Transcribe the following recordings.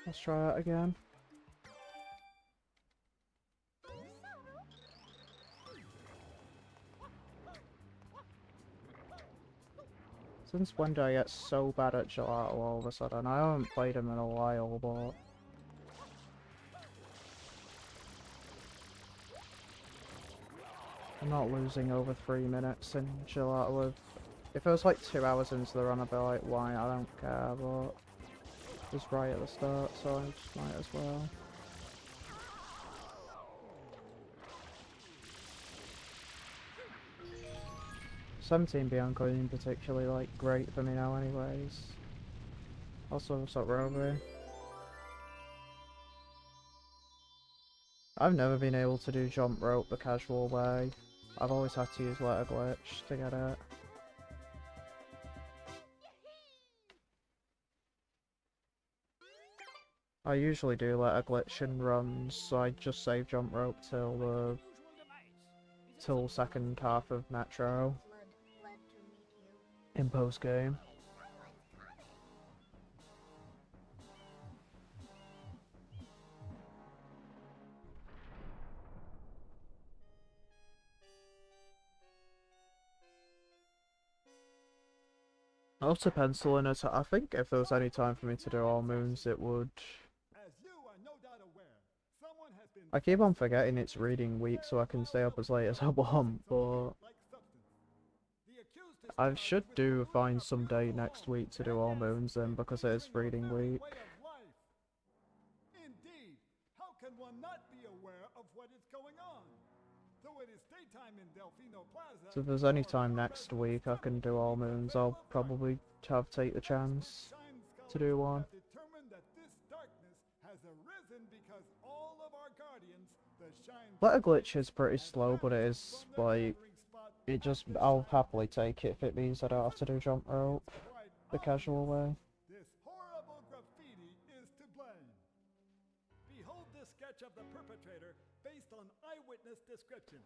Let's try that again. Since when do I get so bad at gelato all of a sudden? I haven't played him in a while, but... I'm not losing over 3 minutes in gelato. If it was like 2 hours into the run, I'd be like, why? I don't care, but... It was right at the start, so I just might as well. "17 Bianco isn't particularly like great for me now anyways. Also, what's up, Roby? I've never been able to do jump rope the casual way. I've always had to use letter glitch to get it. I usually do letter glitch in runs, so I just save jump rope till second half of Metro in post game. I'll have to pencil in a I think if there was any time for me to do all moons, it would. I keep on forgetting it's reading week, so I can stay up as late as I want, but I should find some day next week to do all moons then, because it is reading week. Indeed, how can one not be aware of what is going on? Though it is daytime in Delfino Plaza. So if there's any time next week I can do all moons, I'll probably take the chance to do one. Letter glitch is pretty slow, but it is like I'll happily take it if it means I don't have to do jump rope the casual way. This horrible graffiti is to blame. Behold this sketch of the perpetrator based on eyewitness descriptions.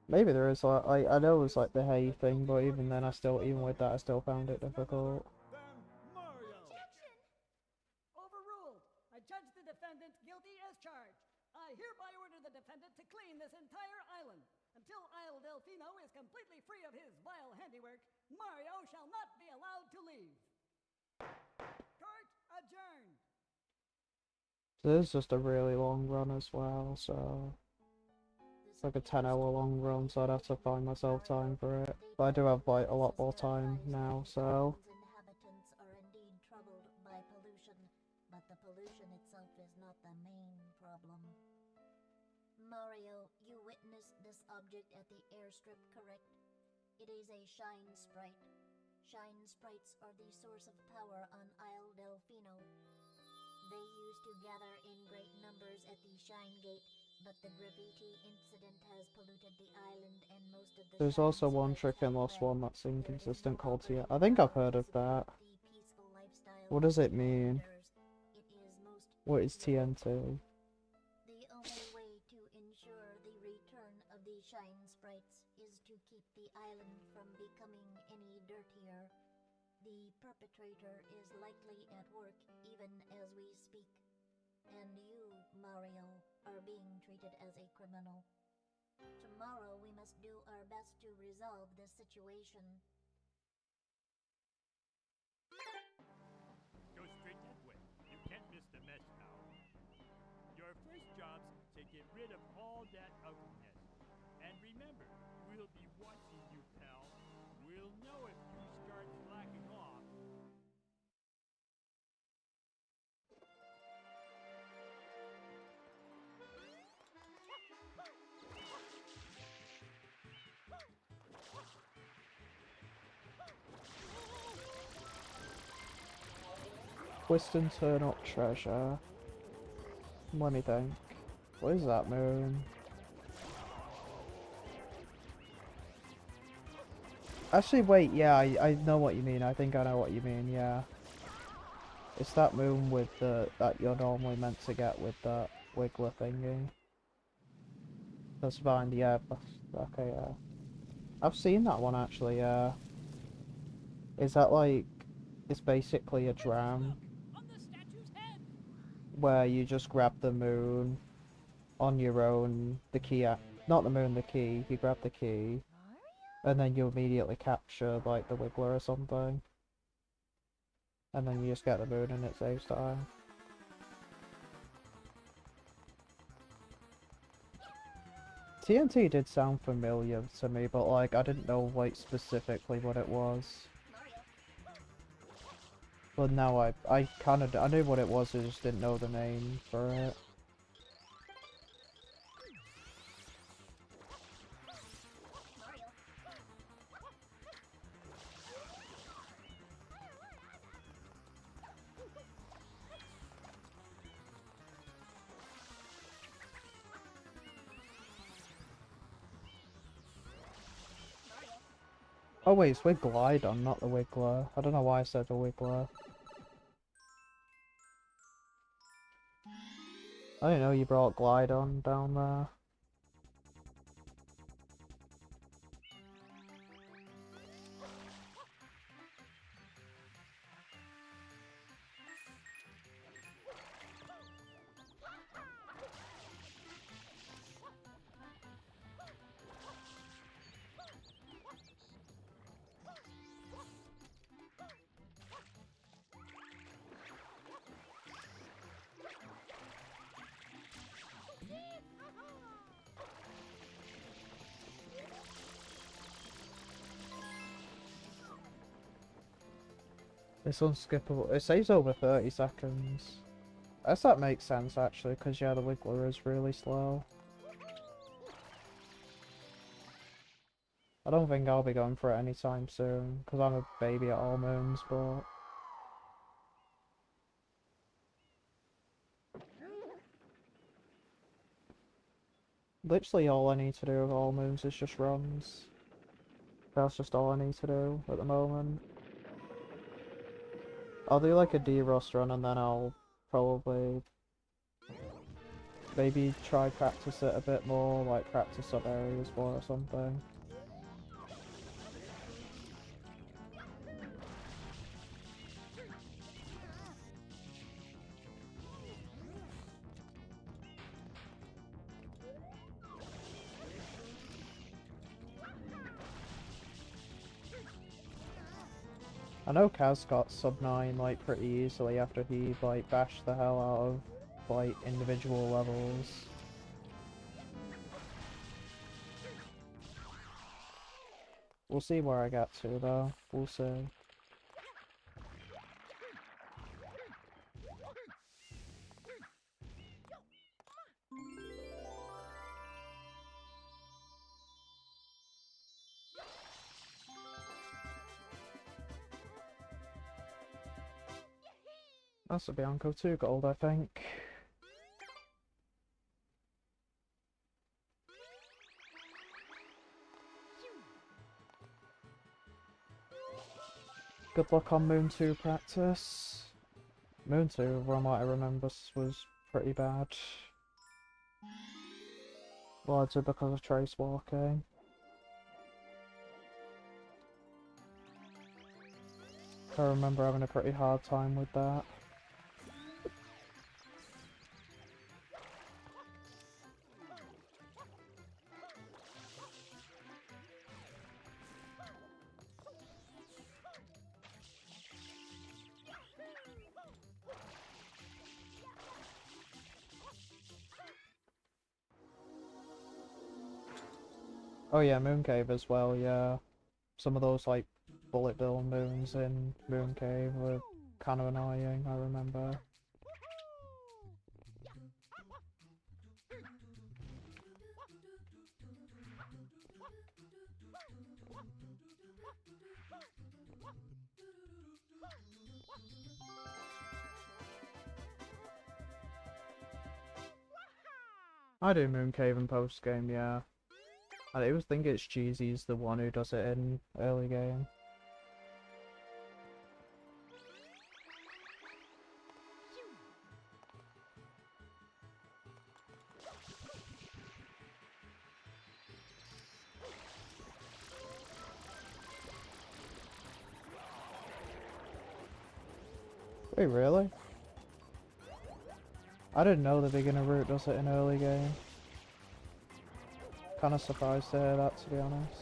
Maybe there is like I know it was like the hay thing, but even then even with that I still found it difficult. Objection! Overruled. I judge the defendant guilty as charged. I hereby order the defendant to clean this entire island. Until Isle Delfino is completely free of his vile handiwork, Mario shall not be allowed to leave. Court adjourned. This is just a really long run as well, so it's like a 10-hour long run, so I'd have to find myself time for it. But I do have like a lot more time now, so. Inhabitants are indeed troubled by pollution, but the pollution itself is not the main problem. Mario, you witnessed this object at the airstrip, correct? It is a shine sprite. Shine sprites are the source of power on Isle Delfino. They used to gather in great numbers at the Shine Gate, but the graffiti incident has polluted the island and most of the There's also one trick in Lost One that's inconsistent called TNT. I think I've heard of that. What does it mean? What is TNT? The only way to ensure the return of the Shine Sprites is to keep the island from becoming any dirtier. The perpetrator is likely at work even as we speak. And you, Mario, are being treated as a criminal. Tomorrow we must do our best to resolve this situation. Go straight that way. You can't miss the mess now. Your first job's to get rid of all that ugliness. And remember, we'll be watching you, pal. We'll know if you start slacking off. Twist and turn up treasure. Let me think. What is that moon? Actually, wait, yeah, I know what you mean. I think I know what you mean, yeah. It's that moon with that you're normally meant to get with that wiggler thingy. That's fine, yeah. Okay, yeah. I've seen that one actually, yeah. Is that like, it's basically a dram? where you just grab the moon on your own, the key, not the moon, the key, you grab the key, and then you immediately capture, like, the Wiggler or something. And then you just get the moon and it saves time. TNT did sound familiar to me, but, like, I didn't know, like, specifically what it was. But now I kinda, I knew what it was, I just didn't know the name for it. Oh wait, it's with Glidon, not the Wiggler. I don't know why I said the Wiggler. I didn't know you brought Glidon down there. It's unskippable. It saves over 30 seconds. I guess that makes sense actually, because yeah, the Wiggler is really slow. I don't think I'll be going for it anytime soon, because I'm a baby at all moons, but... Literally all I need to do with all moons is just runs. That's just all I need to do at the moment. I'll do like a D-Rust run and then I'll probably maybe try practice it a bit more, like practice sub areas more or something. I know Kaz got sub 9 like pretty easily after he like bashed the hell out of like individual levels. We'll see where I get to though, we'll see. That's a Bianco 2 gold, I think. Good luck on Moon 2 practice. Moon 2, from what I remember, was pretty bad. Largely because of trace walking. I remember having a pretty hard time with that. Oh yeah, Moon Cave as well, yeah. Some of those like bullet bill moons in Moon Cave were kind of annoying, I remember. I do Moon Cave in post game, yeah. I always think it's Jeezy's the one who does it in early game. Wait, really? I didn't know the beginner route does it in early game. Kinda surprised to hear that, to be honest.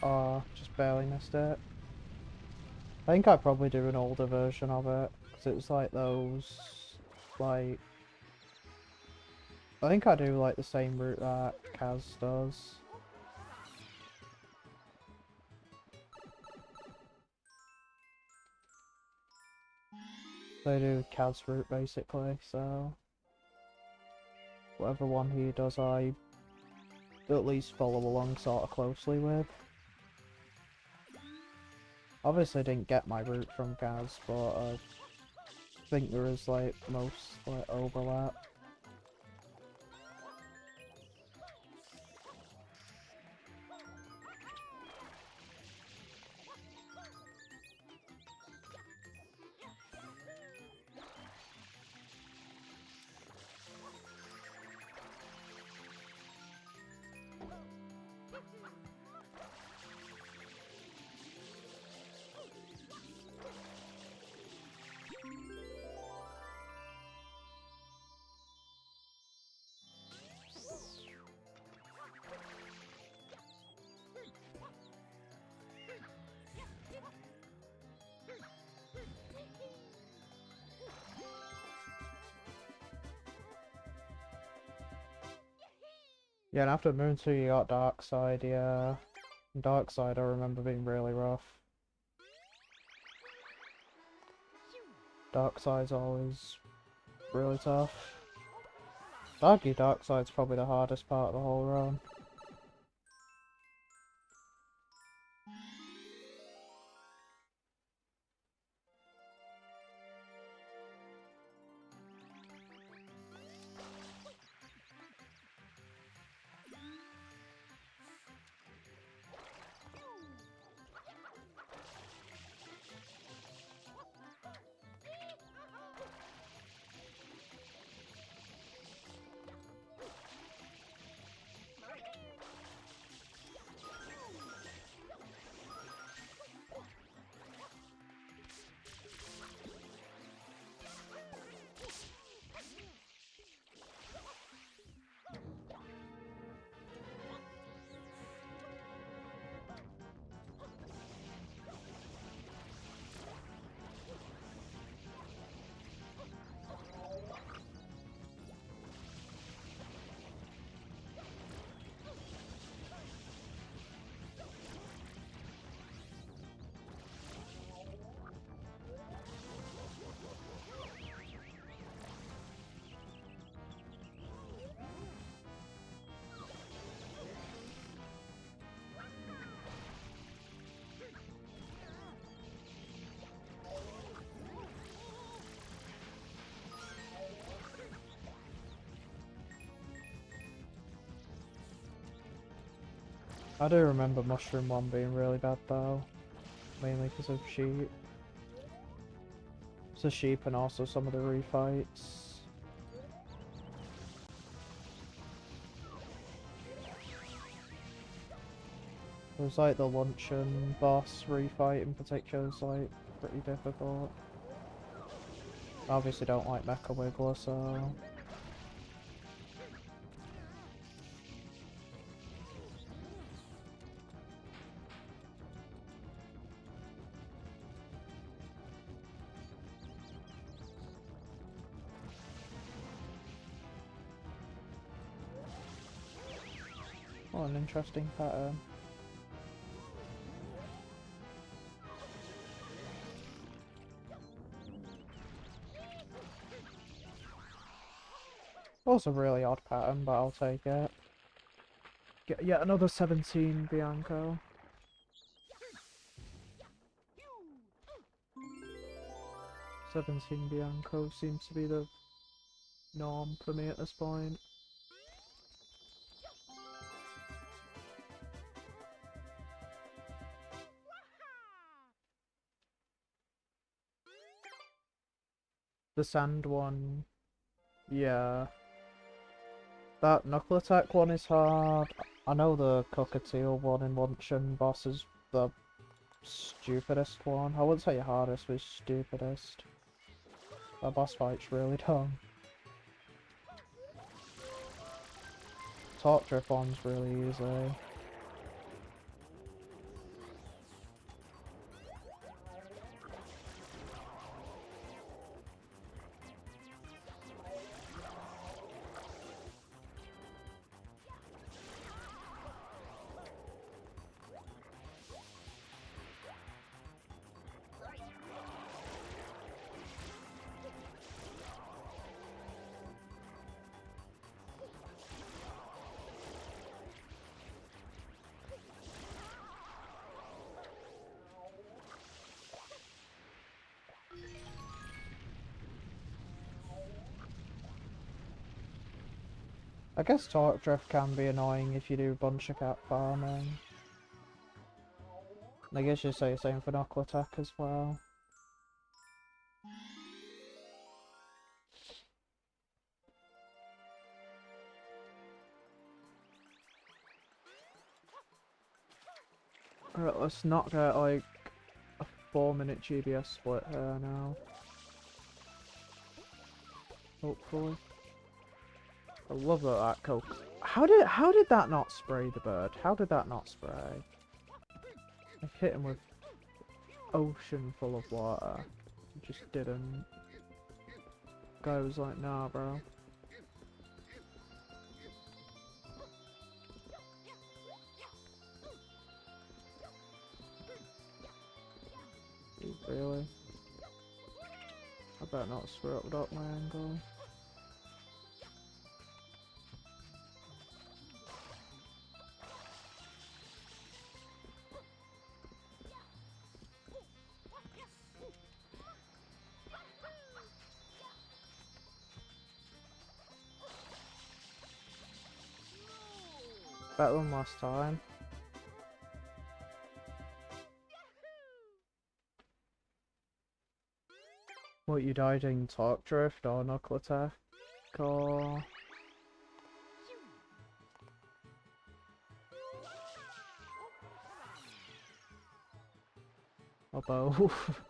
Oh, just barely missed it. I think I'd probably do an older version of it, because it was like those, like... I think I do like the same route that Kaz does. They do Kaz route basically, so... Whatever one he does, I at least follow along sort of closely with. Obviously didn't get my route from Kaz, but I think there is like most like overlap. Yeah, and after Moon 2 you got Dark Side, yeah. Dark Side I remember being really rough. Dark Side's always really tough. I'd argue Dark Side's probably the hardest part of the whole run. I do remember Mushroom 1 being really bad though, mainly because of sheep. So sheep and also some of the refights. It was like the luncheon boss refight in particular is like pretty difficult. I obviously don't like Mecha Wiggler, so... What an interesting pattern. Also a really odd pattern, but I'll take it. Get yet another 17 Bianco. 17 Bianco seems to be the norm for me at this point. The sand one. Yeah. That knuckle attack one is hard. I know the cockatiel one in Luncheon boss is the stupidest one. I wouldn't say hardest, but stupidest. That boss fight's really dumb. Torque Drift one's really easy. I guess Torque Drift can be annoying if you do a bunch of cat farming. I guess you say the same for Knuckle Attack as well. Alright, let's not get like a 4-minute GBS split here now. Hopefully. I love that coke. How did that not spray the bird? How did that not spray? I hit him with ocean full of water. It just didn't. Guy was like, nah, bro. Really? I better not screw up my angle. Better than last time. What, you died in Torque Drift or Knuckle Attack or... or both?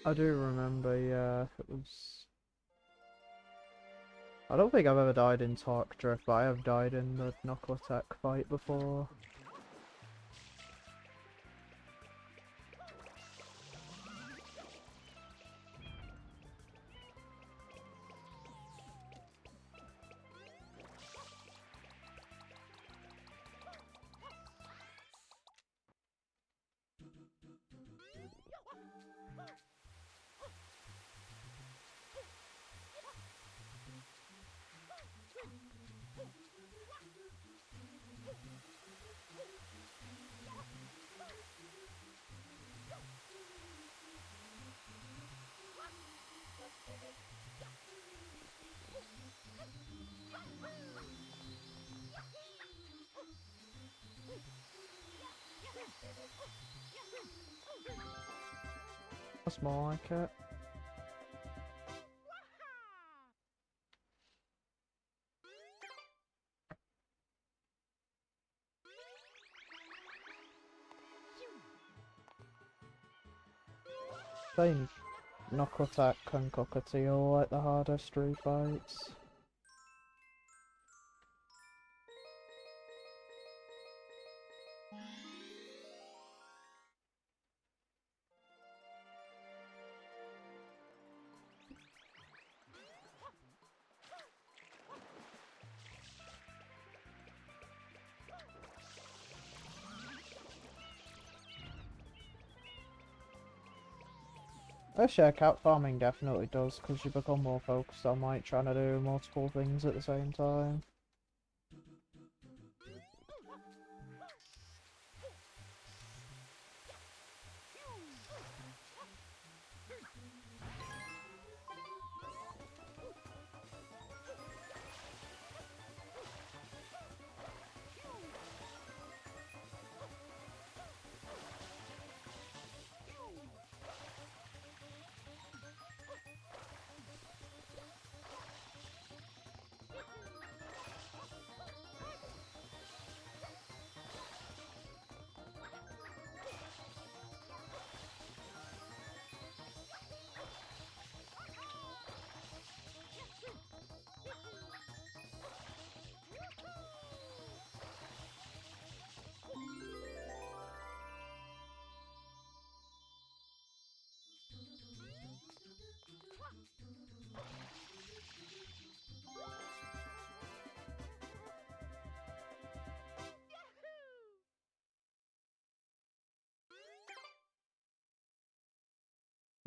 I do remember, yeah, it was... I don't think I've ever died in Torque Drift, but I have died in the Knuckle Attack fight before. That's more like it. Saying Knuckle Attack and Cockatiel like the hardest street fights. Actually, cat farming definitely does, because you become more focused on like trying to do multiple things at the same time.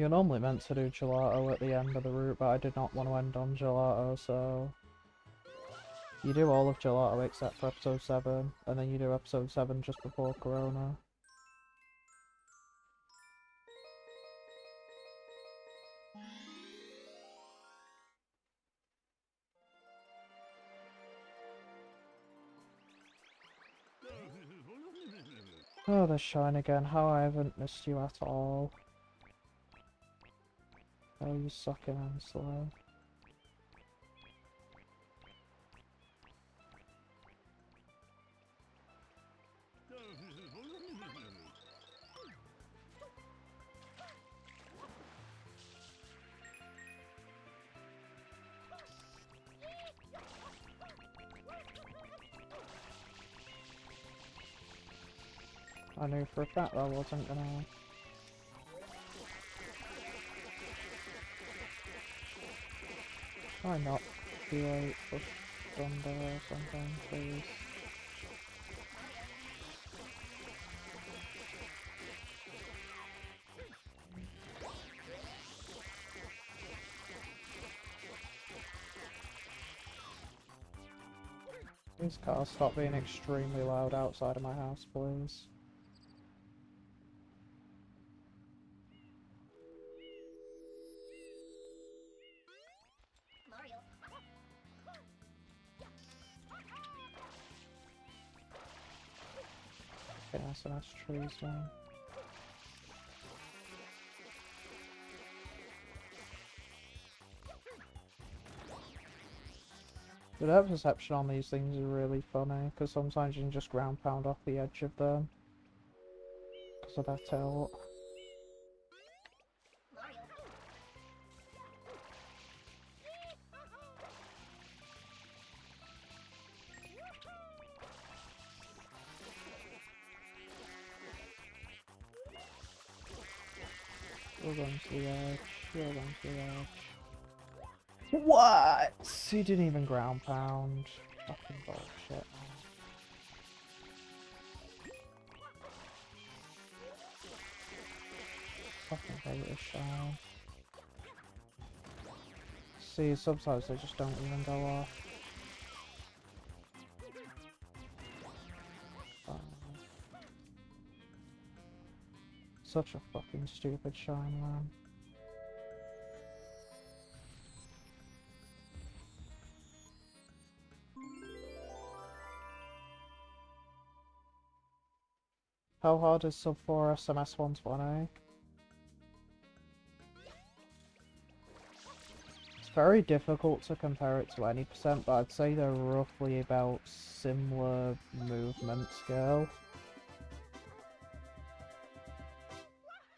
You're normally meant to do gelato at the end of the route, but I did not want to end on gelato, so... You do all of gelato except for episode 7, and then you do episode 7 just before Corona. Oh, there's Shine again. How I haven't missed you at all. Oh, you sucking and slow. I knew for a fact that wasn't gonna... Try not to like push thunder or something, please. These cars stop being extremely loud outside of my house, please. Okay, that's nice trees, man. The depth perception on these things is really funny, because sometimes you can just ground pound off the edge of them. Because of that tilt. You're going to the edge, you're going to the edge. What? He didn't even ground pound. Fucking bullshit, man. Fucking hate this shine. See, sometimes they just don't even go off. Such a fucking stupid shine, man. How hard is sub 4 SMS 120? It's very difficult to compare it to any percent, but I'd say they're roughly about similar movement scale.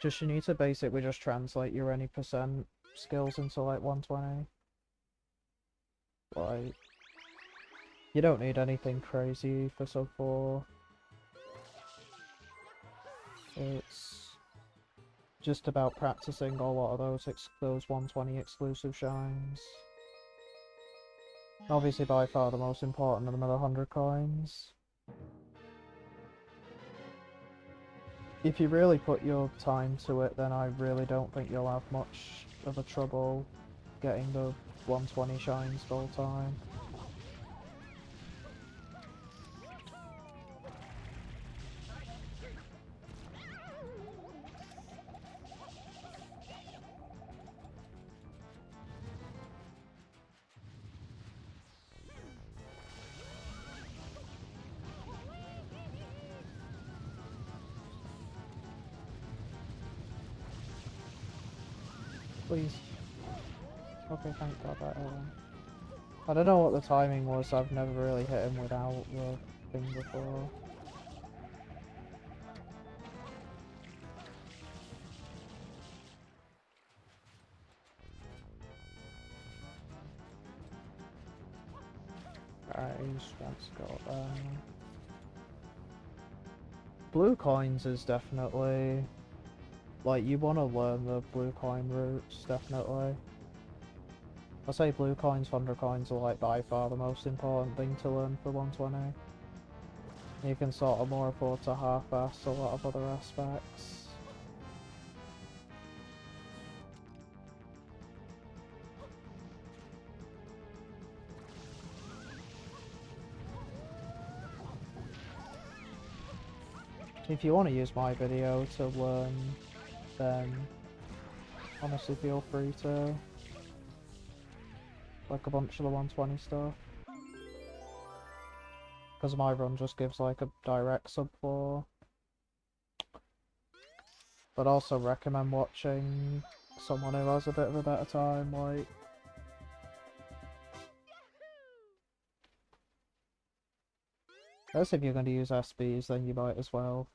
Just you need to basically just translate your any percent skills into like 120. Like, you don't need anything crazy for sub 4. It's just about practicing a lot of those 120 exclusive shines. Obviously by far the most important of them are the 100 coins. If you really put your time to it, then I really don't think you'll have much of a trouble getting the 120 shines full time. Please. Okay, thank God that I don't know what the timing was, I've never really hit him without the thing before. Alright, he just wants to go up there. Blue coins is definitely... Like, you want to learn the blue coin routes, definitely. I say blue coins, 100 coins are like by far the most important thing to learn for 120. You can sort of more afford to half-ass a lot of other aspects. If you want to use my video to learn, then honestly feel free to. Like a bunch of the 120 stuff. Because my run just gives like a direct sub 4. But also recommend watching someone who has a bit of a better time, like... I guess if you're going to use SBs, then you might as well.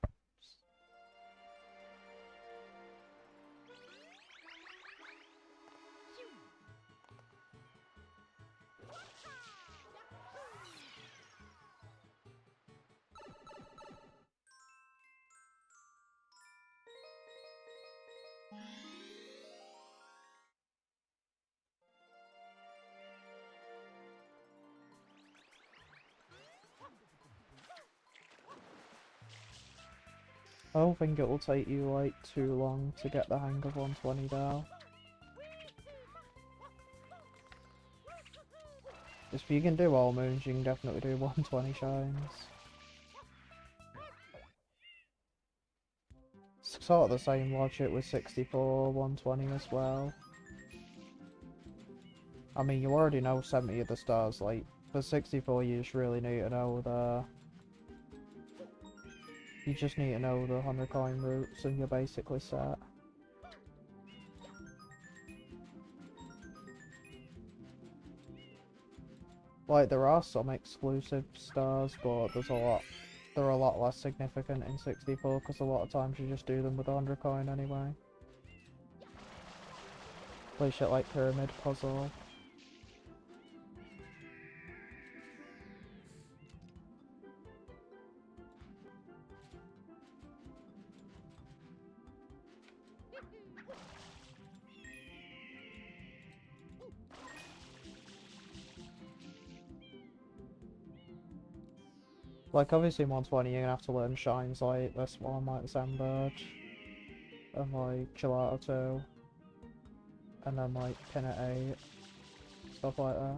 I don't think it will take you like too long to get the hang of 120 down. Just if you can do all moons, you can definitely do 120 shines. It's sort of the same logic with 64, 120 as well. I mean, you already know 70 of the stars, like, for 64 you just really need to know the... You just need to know the 100 coin routes and you're basically set. Like, there are some exclusive stars, but they're a lot less significant in 64 because a lot of times you just do them with 100 coin anyway. Play shit like Pyramid Puzzle. Like, obviously in 120 you're gonna have to learn shines like this one, like Zambird, and like Gelato 2, and then like Pin at 8, stuff like that.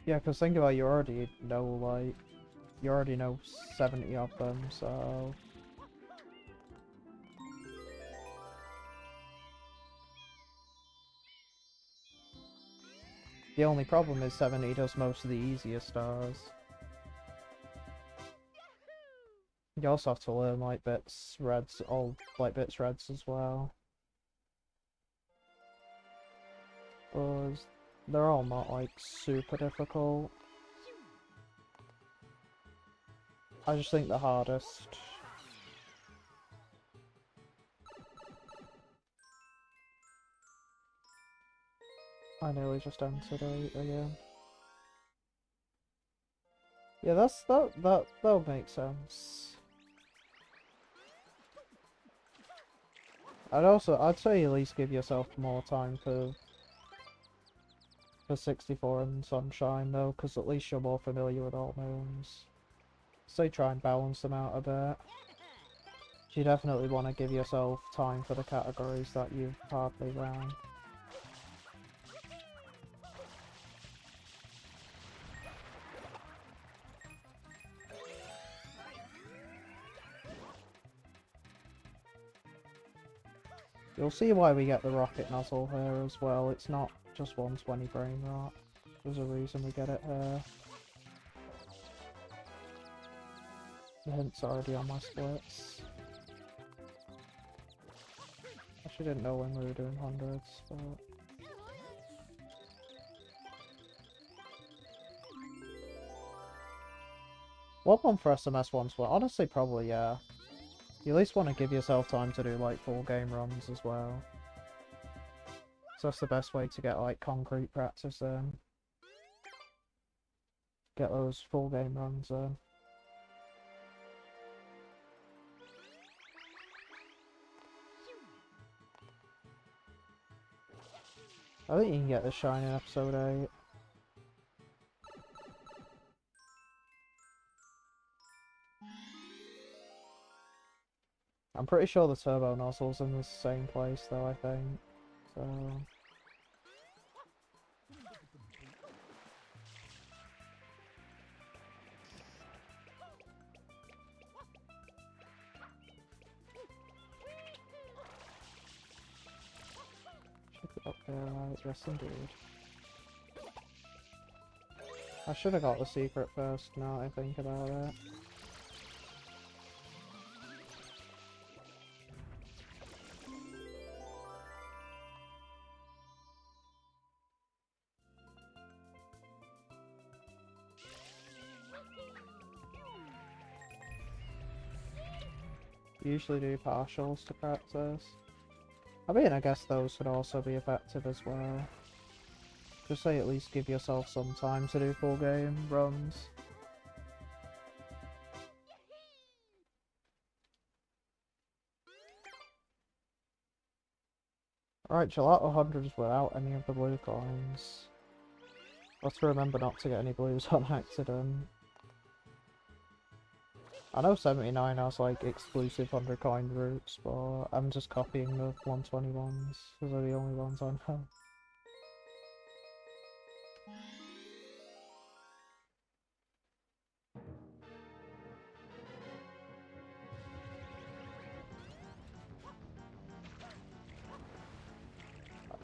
Yeah, because think about it, you already know 70 of them, so... The only problem is 70 does most of the easier stars. You also have to learn like bits, reds, all like bits, reds as well. But they're all not like super difficult. I just think the hardest. I nearly just entered it again. Yeah, that'll make sense. I'd say at least give yourself more time for 64 and Sunshine though, because at least you're more familiar with all moons. So try and balance them out a bit. You definitely want to give yourself time for the categories that you've hardly ran. You'll see why we get the rocket nozzle here as well. It's not just 120 brain rot. There's a reason we get it here. The hint's already on my splits. Actually didn't know when we were doing hundreds, but... What one for SMS once? Well, honestly, probably, yeah. You at least want to give yourself time to do, like, full game runs as well. So that's the best way to get, like, concrete practice in. Get those full game runs in. I think you can get the shine in episode 8. I'm pretty sure the turbo nozzle's in the same place though, I think. So... Should be up there, right? Yes, indeed. I should have got the secret first, now that I think about it. Usually do partials to practice. I mean, I guess those could also be effective as well. Just say at least give yourself some time to do full game runs. Right, gelato 100s without any of the blue coins. Let's remember not to get any blues on accident. I know 79 has like exclusive 100 coin routes, but I'm just copying the 121s because they're the only ones I know.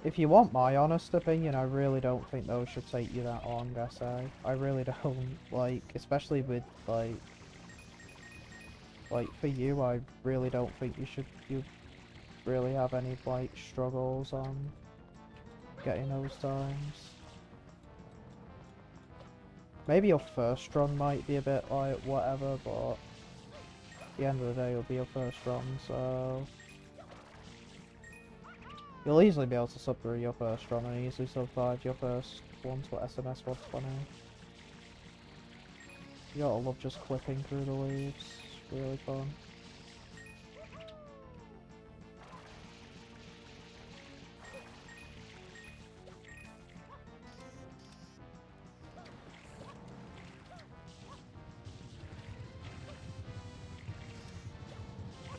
If you want my honest opinion, I really don't think those should take you that long, I really don't. Like, especially with, like, for you, I really don't think you really have any, like, struggles on getting those times. Maybe your first run might be a bit, like, whatever, but at the end of the day, it'll be your first run, so... You'll easily be able to sub through your first run and easily survive your first SMS 120. You gotta love just clipping through the leaves. It's really fun.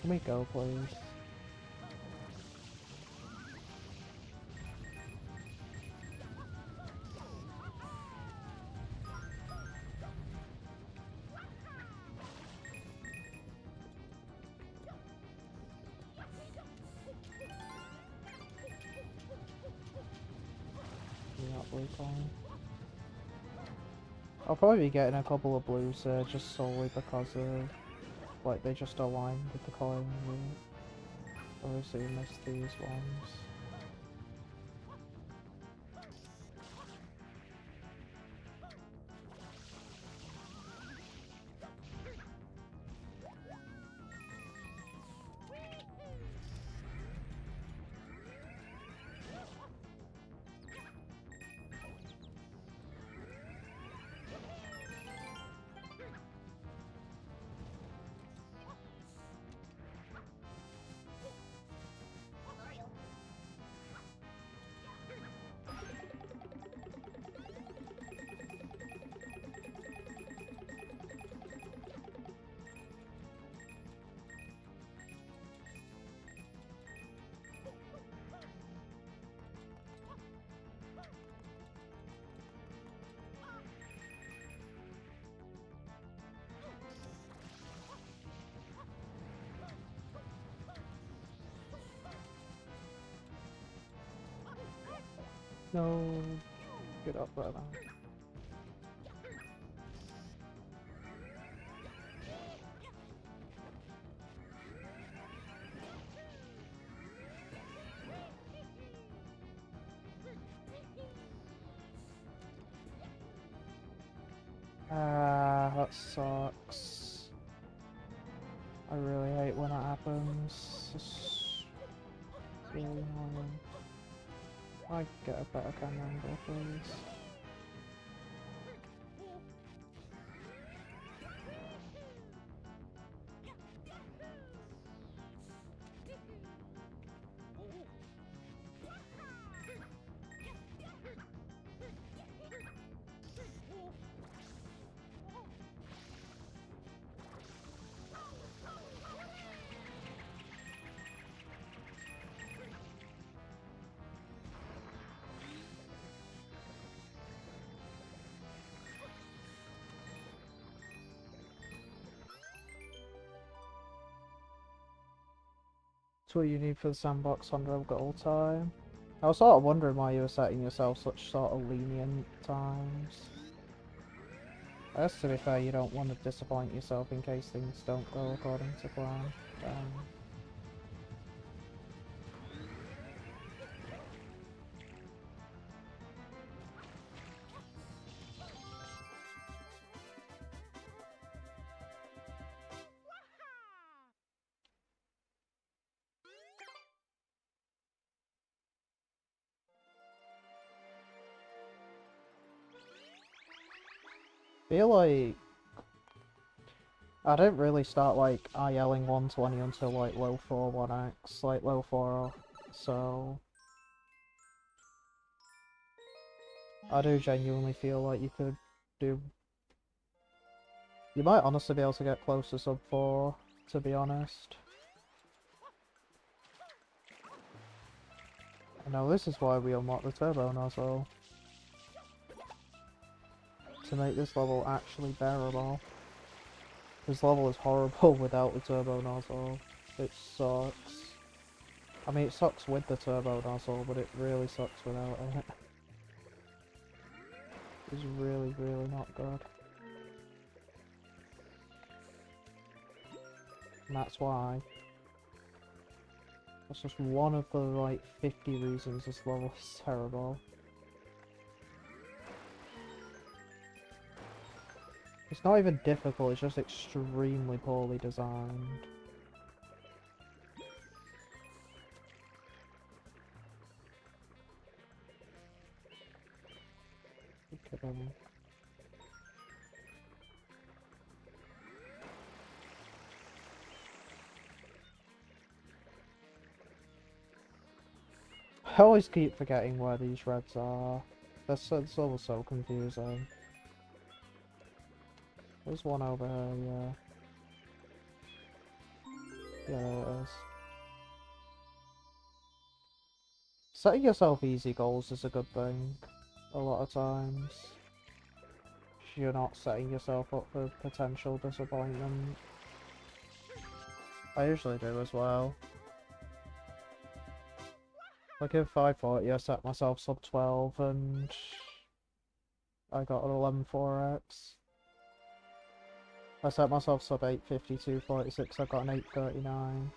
Can we go, please? Blue coin. I'll probably be getting a couple of blues just solely because of, like, they just align with the coin. Obviously, you missed these ones. No, get up right now. Ah, that sucks. I really hate when that happens. It's really annoying. I get a better camera angle, please. That's what you need for the sandbox on real goal time. I was sort of wondering why you were setting yourself such sort of lenient times. I guess to be fair, you don't want to disappoint yourself in case things don't go according to plan. Feel like I didn't really start like ILing 120 until like low 4 1x, like low 4, so I do genuinely feel like you could do. You might honestly be able to get close to sub 4, to be honest. I know this is why we unlocked the turbo nozzle. To make this level actually bearable. This level is horrible without the turbo nozzle. It sucks. I mean, it sucks with the turbo nozzle, but it really sucks without it. It's really, really not good. And that's why. That's just one of the, like, 50 reasons this level is terrible. It's not even difficult, it's just extremely poorly designed. Okay. I always keep forgetting where these reds are. This level's so confusing. There's one over here, yeah. Yeah, there it is. Setting yourself easy goals is a good thing, a lot of times. You're not setting yourself up for potential disappointment. I usually do as well. Like in 540 I set myself sub 12 and I got an 11.4x. I set myself sub 852.46, I got an 839.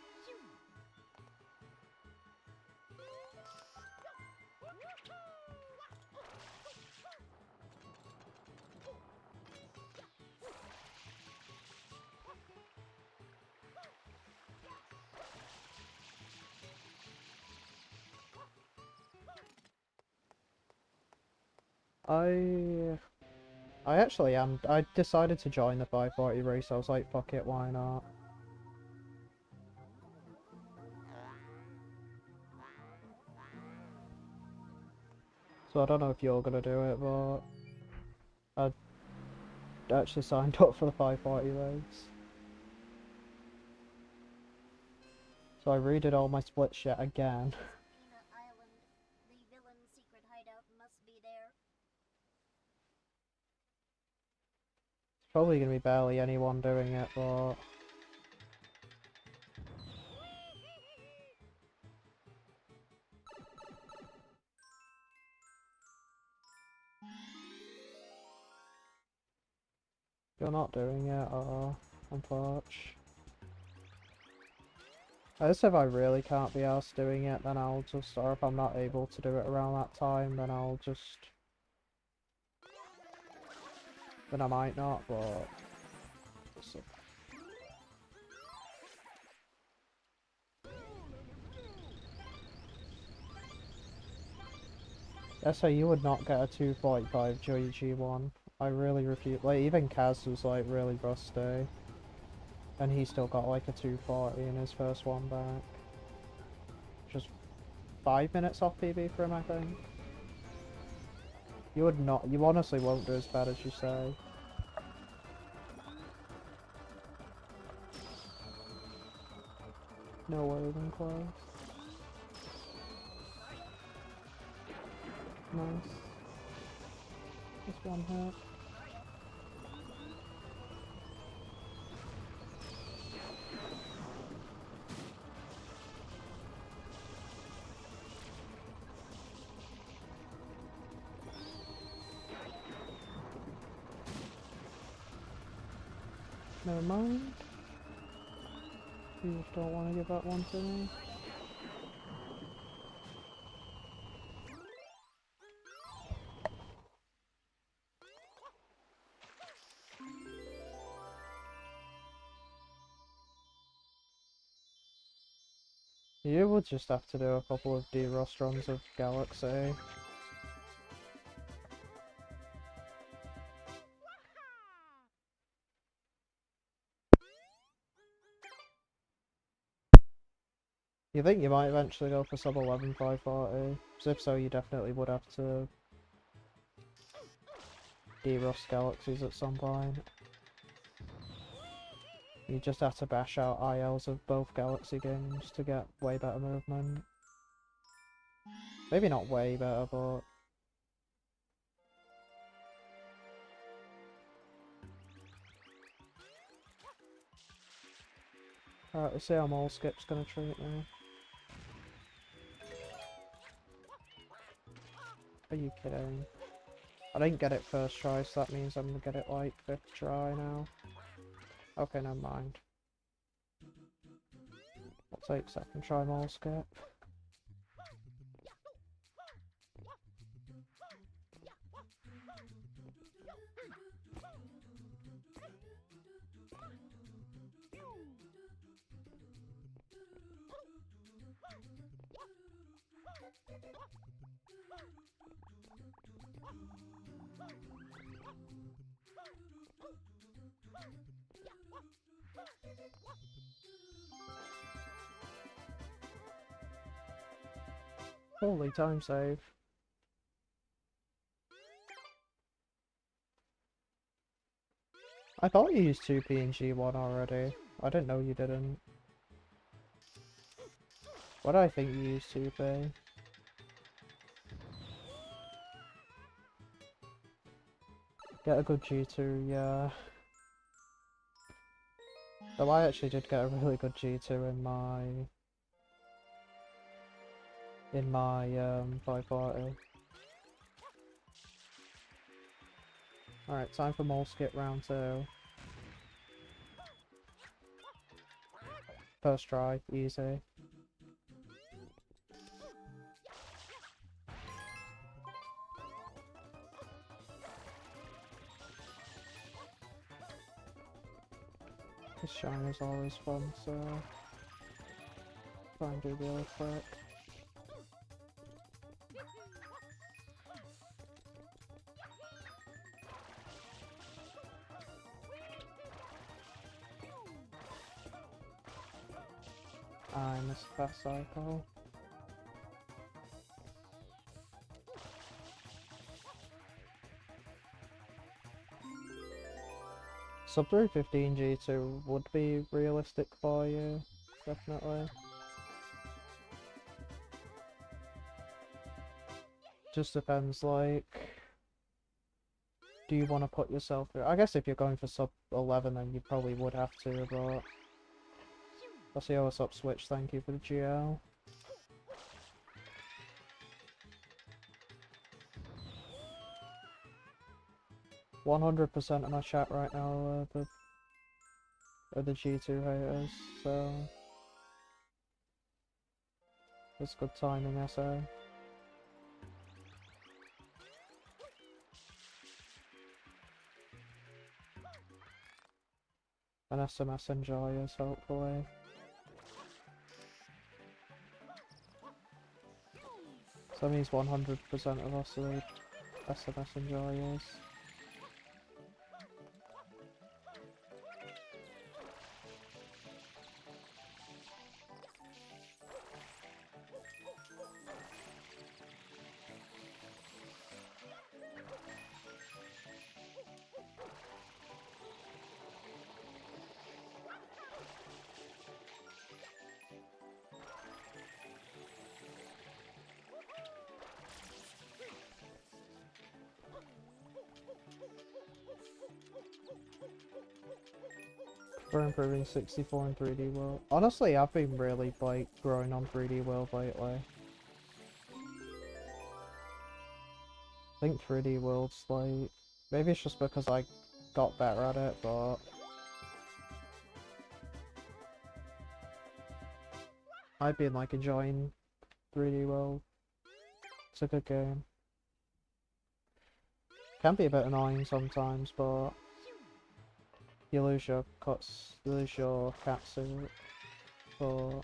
I actually am. I decided to join the 540 race. I was like, fuck it, why not? So I don't know if you're gonna do it, but I actually signed up for the 540 race. So I redid all my splits yet again. Peanut Island. The villain's secret hideout must be there. Probably gonna be barely anyone doing it, but you're not doing it, unfortunately. I guess if I really can't be asked doing it, then I'll just, or if I'm not able to do it around that time, then I'll just, then I might not, but that's how you would not get a 245 G1. I really refuse. Like, even Kaz was like really rusty. And he still got like a 240 in his first one back. Just 5 minutes off PB for him, I think. You would not, you honestly won't do as bad as you say. No way even close. Nice. Just one hit. Never mind. You just don't want to give that one to me. You would just have to do a couple of D-Rust runs of Galaxy. You think you might eventually go for sub 11 540? Because if so, you definitely would have to D-Rust Galaxies at some point. You just have to bash out ILs of both Galaxy games to get way better movement. Maybe not way better, but... Alright, let's see how Mole Skip's gonna treat me. Are you kidding? I didn't get it first try, so that means I'm gonna get it like 5th try now. Okay, never mind. I'll take 2nd try Mole Skip. Holy time save. I thought you used 2P and G1 already. I didn't know you didn't. Why do I think you used 2P? Get a good G2, yeah. Though I actually did get a really good G2 in my 540. Alright, time for Mole Skip round 2. First try, easy. This shine is always fun, so try and do really quick. I missed a fast cycle. Sub 315 G2 would be realistic for you, definitely. Just depends, like, do you want to put yourself through? I guess if you're going for sub 11 then you probably would have to, but... I'll see how what's up Switch, thank you for the GL. %100% of my chat right now are the G2 haters, so it's good timing, I say. And SMS enjoyers, hopefully. So that means 100% of us are SMS enjoyers. We're improving 64 in 3D World. Honestly, I've been really, like, growing on 3D World lately. I think 3D World's, like... Maybe it's just because I got better at it, but... I've been like enjoying 3D World. It's a good game. Can be a bit annoying sometimes, but you lose your cuts, you lose your catsuit, but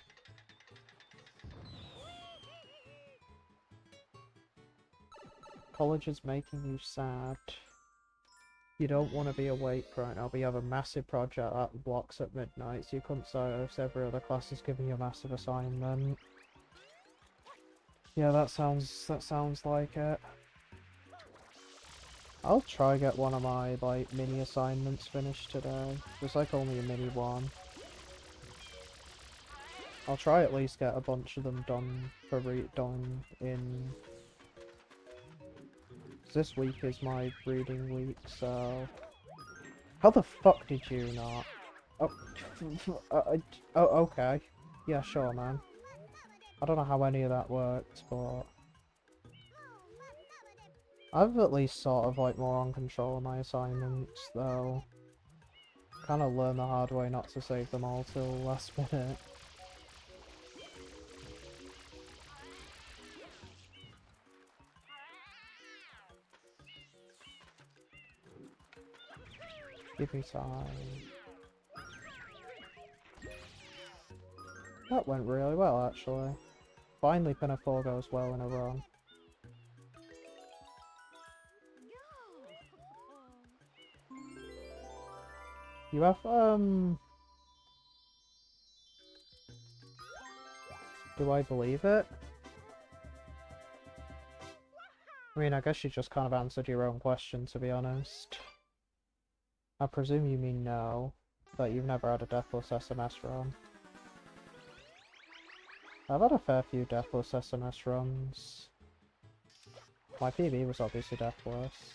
college is making you sad. You don't want to be awake right now, but you have a massive project that blocks at midnight, so you couldn't start if every other class is giving you a massive assignment. Yeah, that sounds like it. I'll try get one of my like mini assignments finished today. There's like only a mini one. I'll try at least get a bunch of them done done in. This week is my reading week, so how the fuck did you not? Oh, oh, okay. Yeah, sure, man. I don't know how any of that worked, but I've at least sort of like more on control of my assignments, though. Kind of learned the hard way not to save them all till last minute. Give me time. That went really well, actually. Finally, Pinafore goes well in a row. You have, do I believe it? I mean, I guess you just kind of answered your own question, to be honest. I presume you mean no, that you've never had a Deathless SMS run. I've had a fair few Deathless SMS runs. My PB was obviously Deathless.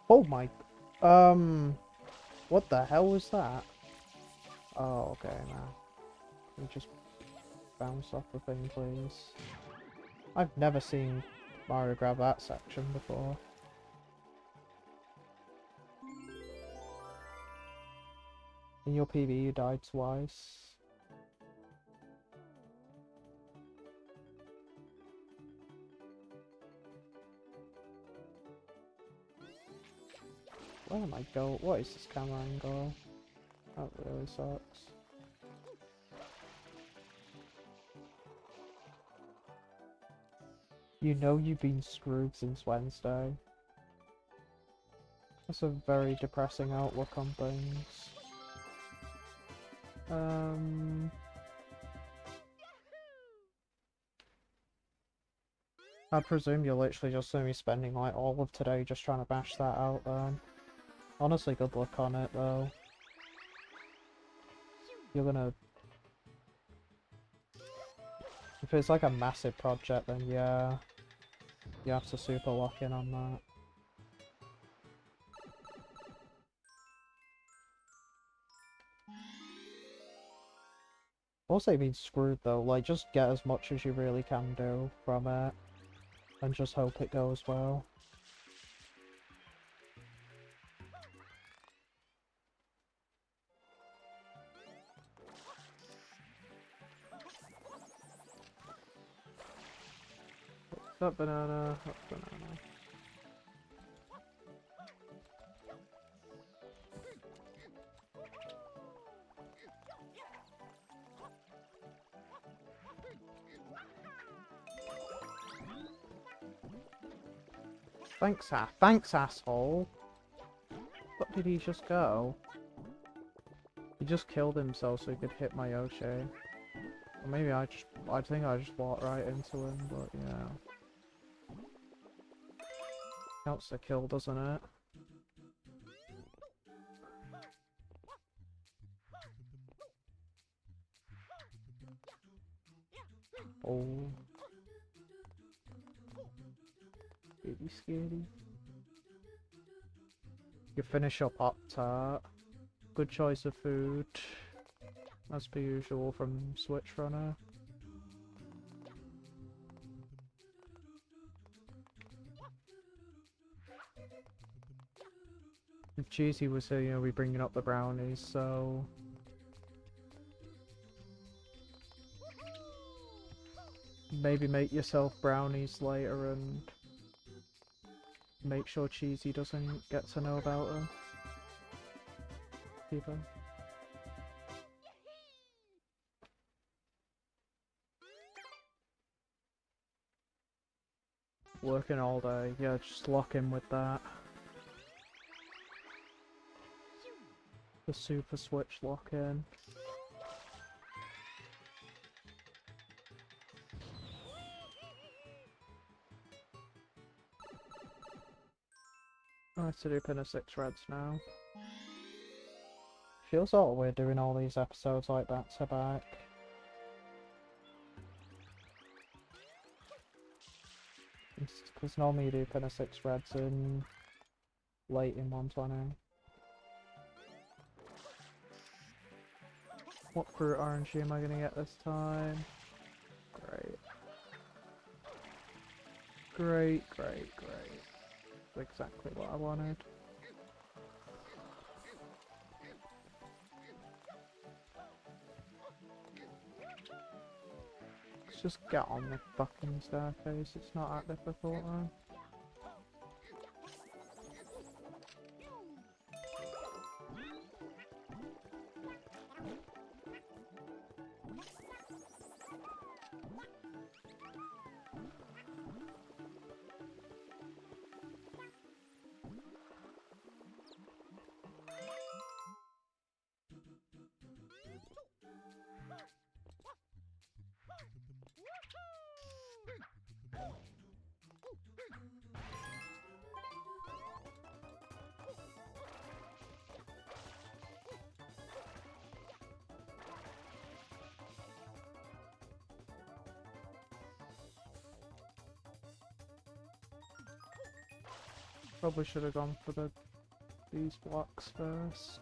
Oh my... What the hell was that? Oh, okay, now. Can we just bounce off the thing, please? I've never seen Mario grab that section before. In your PB, you died twice. Where am I going? What is this camera angle? That really sucks. You know you've been screwed since Wednesday. That's a very depressing outlook on things. I presume you're literally just going to be spending like all of today just trying to bash that out then. Honestly, good luck on it though. You're gonna... If it's like a massive project, then yeah, you have to super lock in on that. Also, you've been screwed though, like just get as much as you really can do from it, and just hope it goes well. That banana, that banana. Thanks, asshole. What did he just go? He just killed himself so he could hit my Yoshi. Or maybe I just I think I just walked right into him, but yeah. Counts the kill, doesn't it? Oh. Baby scary. You finish up Hot Tart. Good choice of food. As per usual from Switch Runner. If Cheesy was here, you know, we'd be bringing up the brownies, so... Maybe make yourself brownies later and... make sure Cheesy doesn't get to know about them. People. Working all day, yeah, just lock in with that. The Super Switch lock in. I have to do pin of 6 reds now. Feels sort of weird doing all these episodes like back to back. Because normally you do pin of 6 reds in late in 120. What fruit RNG am I gonna get this time? Great. Great, great, great. That's exactly what I wanted. Let's just get on the fucking staircase, it's not that difficult, man. Probably should have gone for these blocks first.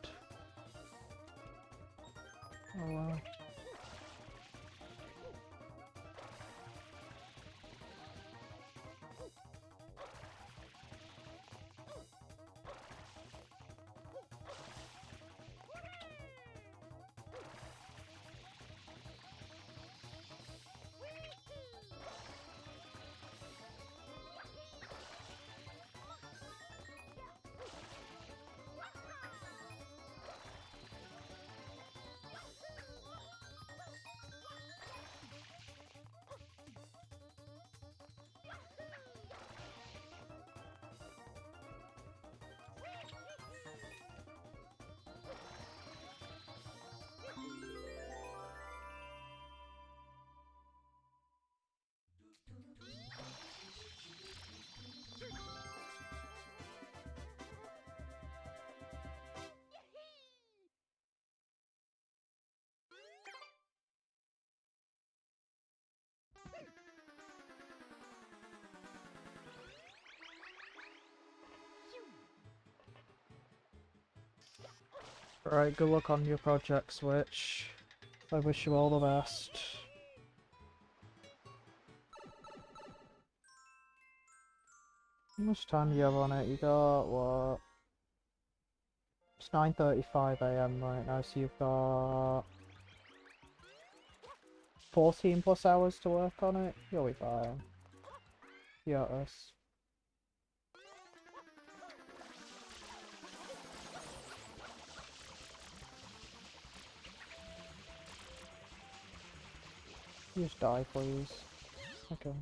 Oh well. Alright, good luck on your project, Switch. I wish you all the best. How much time do you have on it? You got, what? It's 9:35 AM right now, so you've got 14 plus hours to work on it. You'll be fine. You got this. You just die, please. Okay.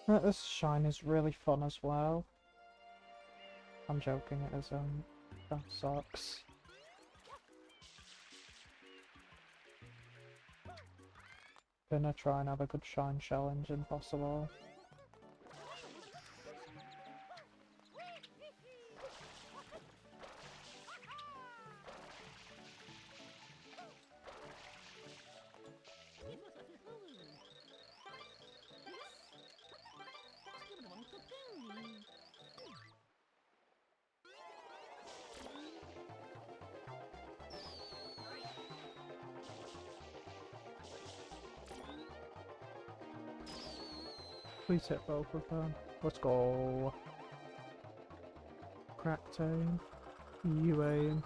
This shine is really fun as well. I'm joking, it isn't. That sucks. Gonna try and have a good shine challenge if possible. Please hit both of them. Let's go. Cracked aim. You aim.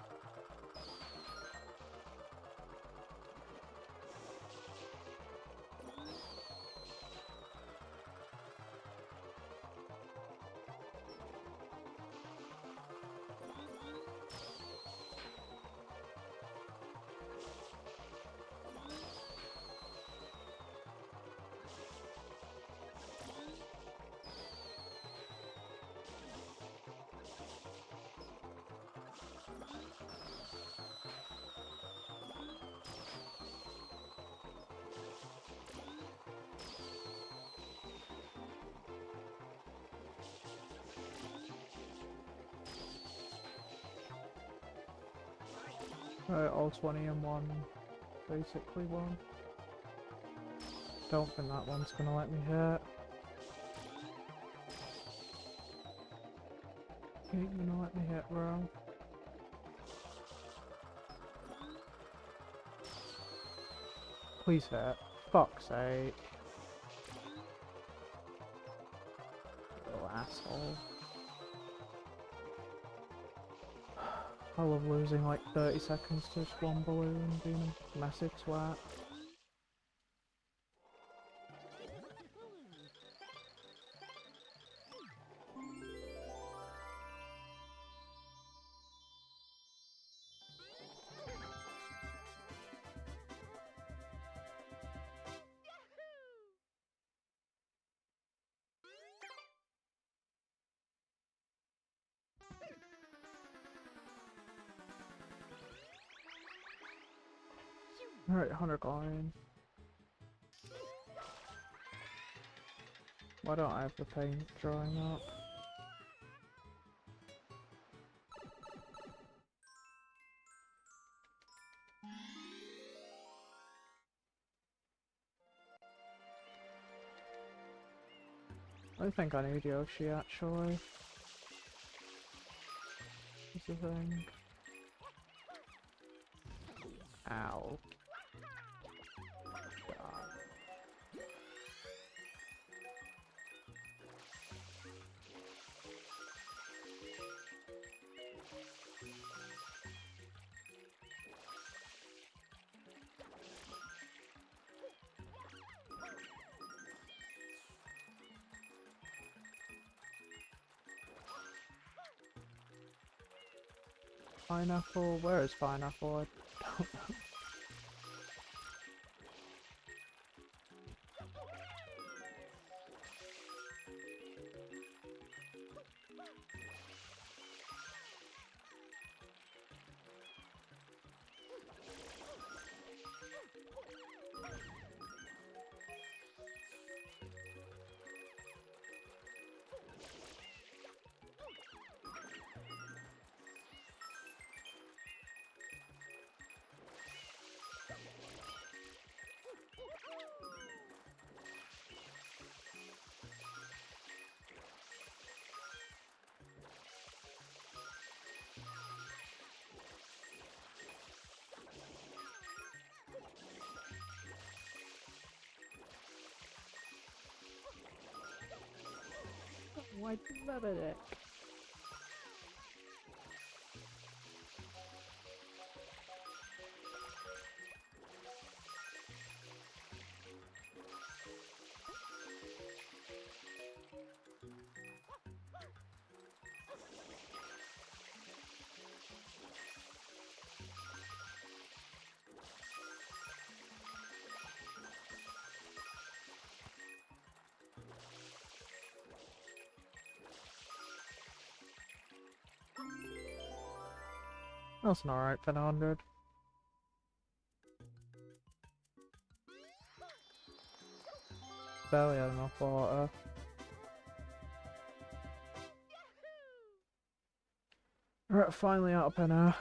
Right, all 20 and one, basically one. Don't think that one's gonna let me hit. Ain't gonna let me hit, bro. Please hit. Fuck's sake. Little asshole. I love losing like 30 seconds to just one balloon being a massive twat. Alright, 100 coin. Why don't I have the paint drying up? I think I need Yoshi actually. What's the thing? Ow. Pineapple? Where is pineapple? I don't know. Why love it? That's an alright for 100. Barely had enough water. Right, finally out of pinner.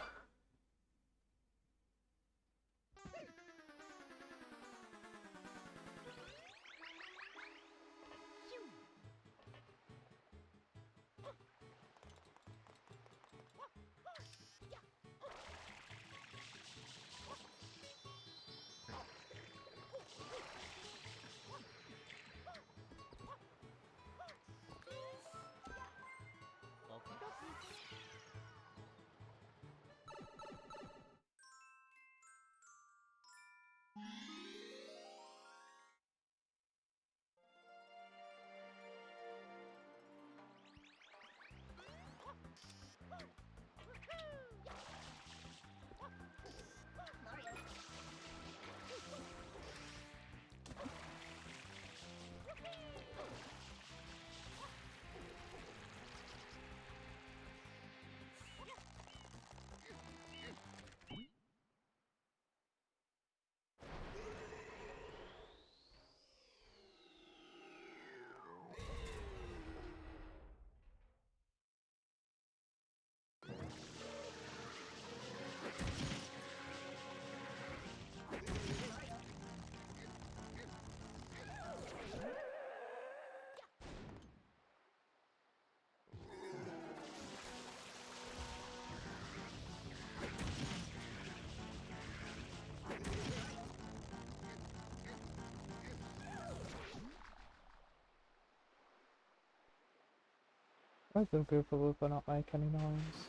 Why the Goopa Loopa not make any noise?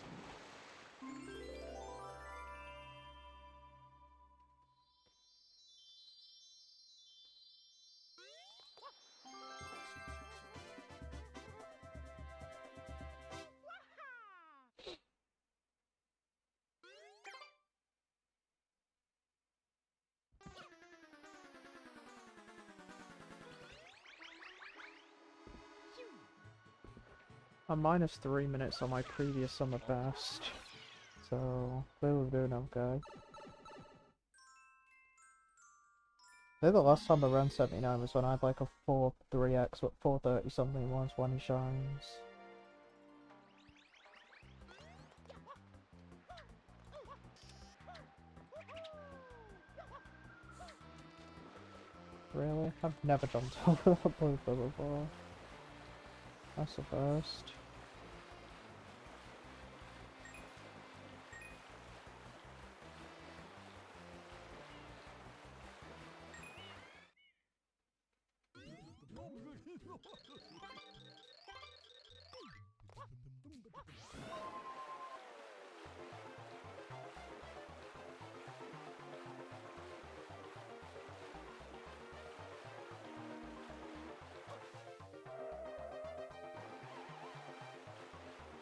I'm minus 3 minutes on my previous summer best, so clearly we're doing okay. I think the last time I ran 79 was when I had like a 4-3x, but 430 something once when he shines. Really? I've never jumped over that blue before. That's the first.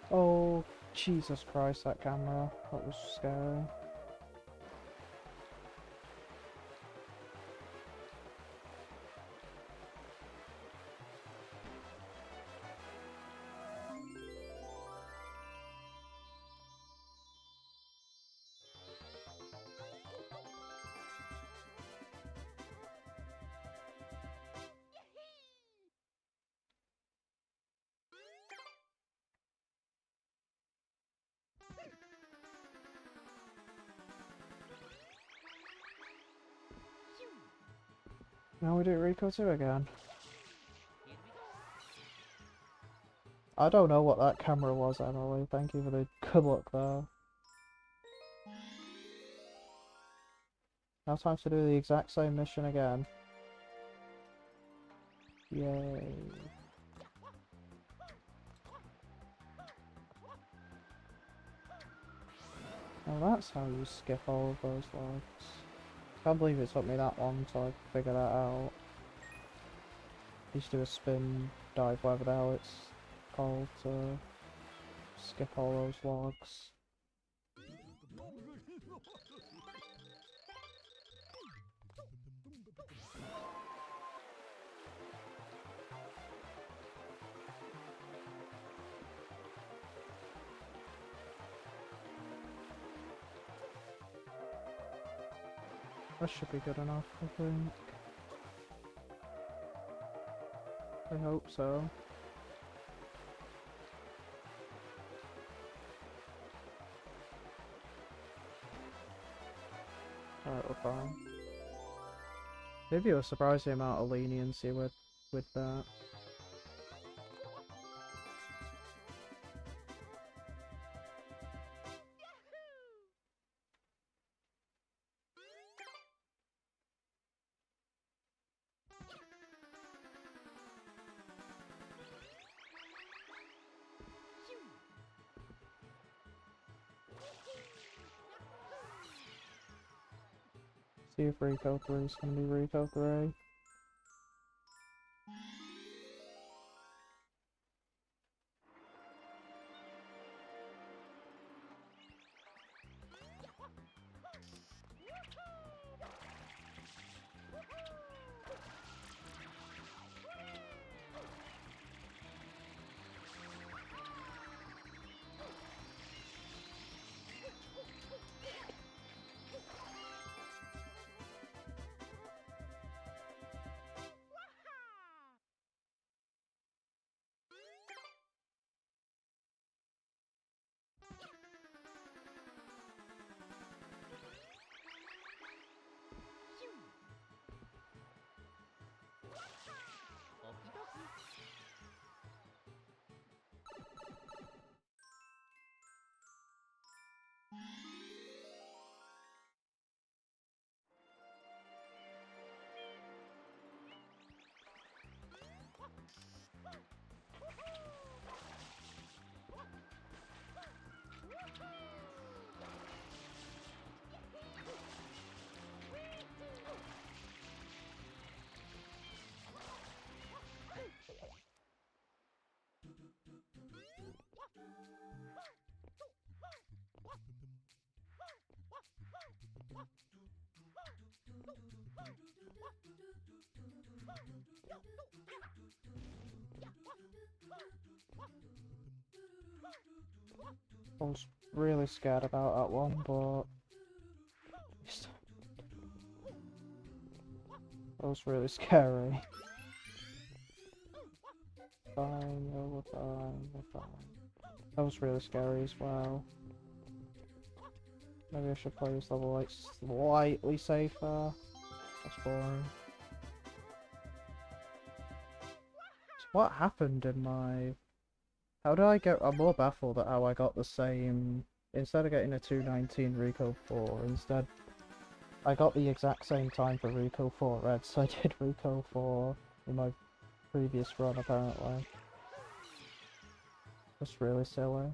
Oh, Jesus Christ, that camera. That was scary. Now we do Rico 2 again. I don't know what that camera was, Emily. Thank you for the good luck there. Now time to do the exact same mission again. Yay. Now that's how you skip all of those logs. Can't believe it took me that long to figure that out. Used to do a spin, dive, whatever the hell it's called, to skip all those logs. That should be good enough, I think. I hope so. Alright, we're fine. Maybe it was surprising amount of leniency with that. See if Rico 3 is gonna be Rico 3. I was really scared about that one, but that was really scary. Fine, no, we're fine, we're fine. That was really scary as well. Maybe I should play this level like slightly safer. That's boring. So what happened in my... How did I get... I'm more baffled at how I got the same... Instead of getting a 219 Rico 4, instead I got the exact same time for Rico 4 Red, so I did Rico 4 in my previous run apparently. That's really silly.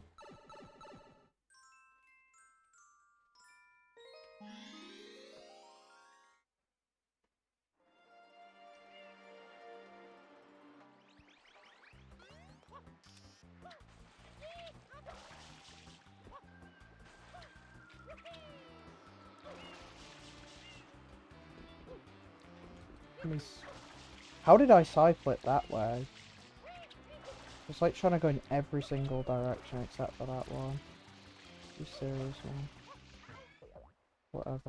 How did I side flip that way? It's like trying to go in every single direction except for that one. You serious, man? Whatever.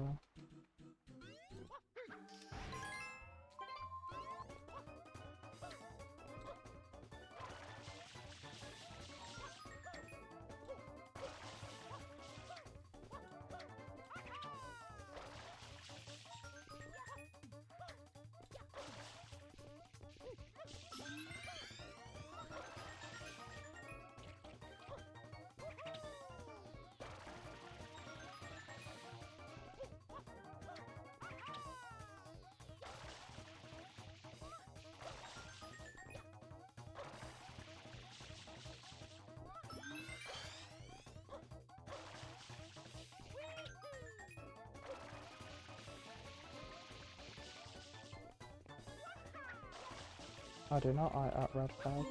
I do not like that red flag.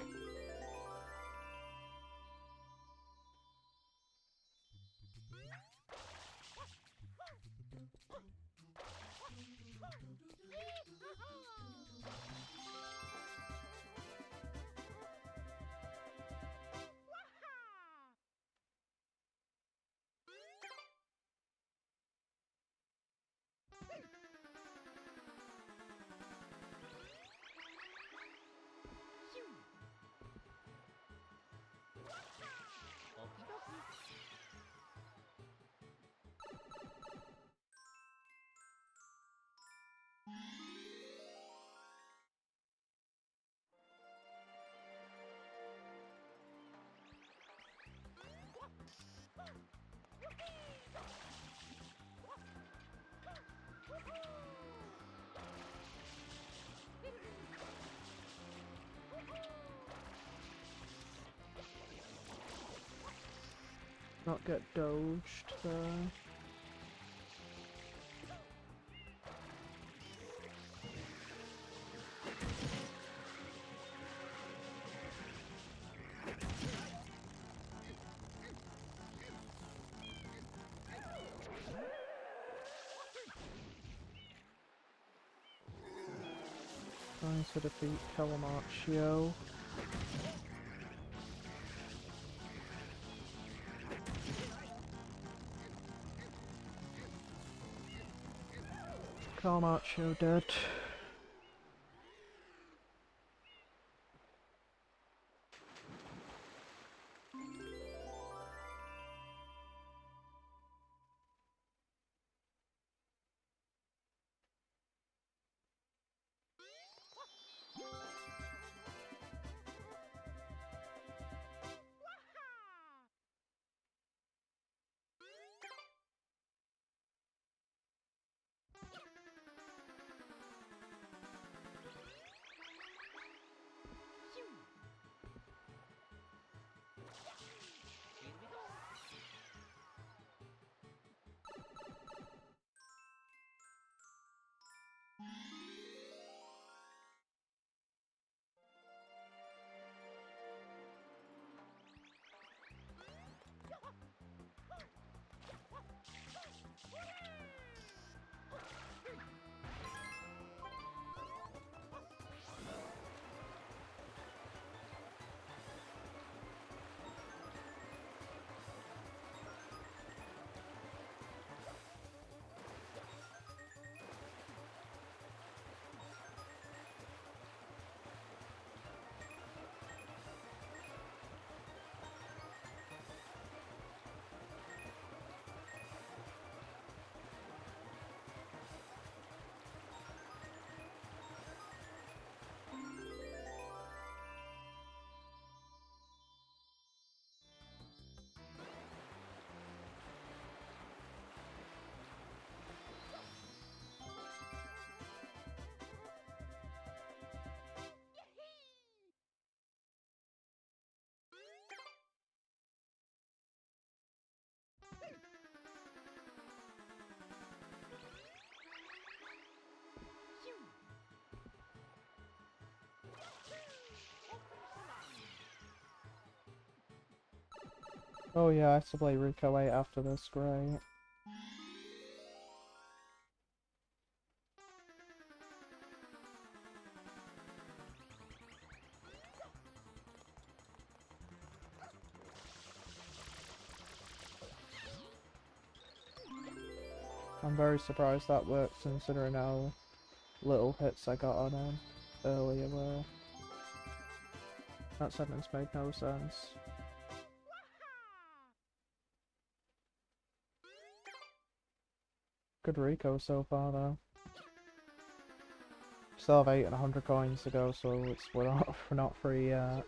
not get doged there. Trying to defeat Calamarcio. Calamarcio dead. Oh yeah, I have to play Rico 8 after this, great. I'm very surprised that worked considering how little hits I got on him earlier where that sentence made no sense. Good Rico so far though. Still have 8 and 100 coins to go, so we're not free yet.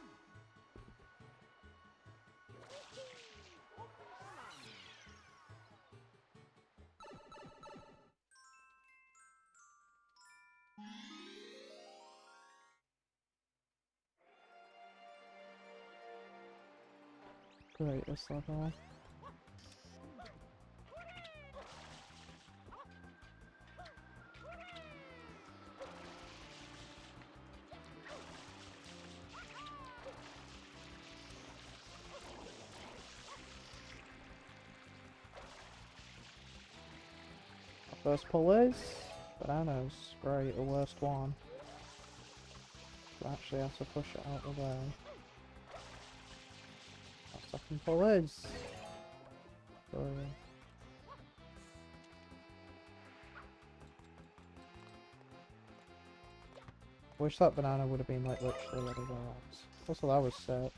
Great, this level. First pull is bananas. Great, the worst one. So I actually have to push it out of the way. Our second pull is. Brilliant. Wish that banana would have been like literally everywhere else. Also, that was sick.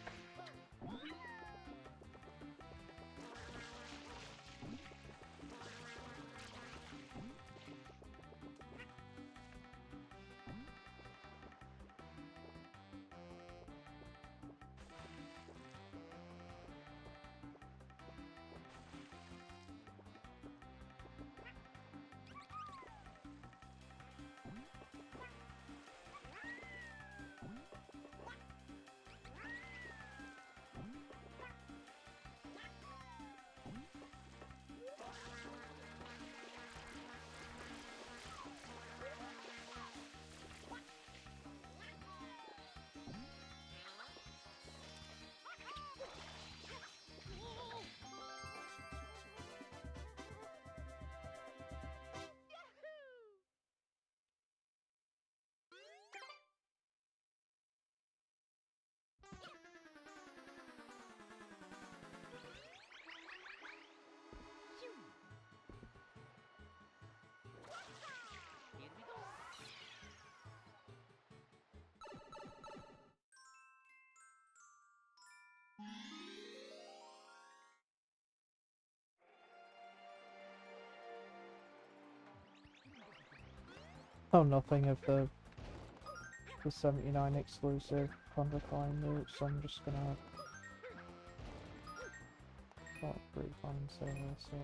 Oh, nothing of the 79 exclusive Condor-Klein route, so I'm just gonna start refine sales, so...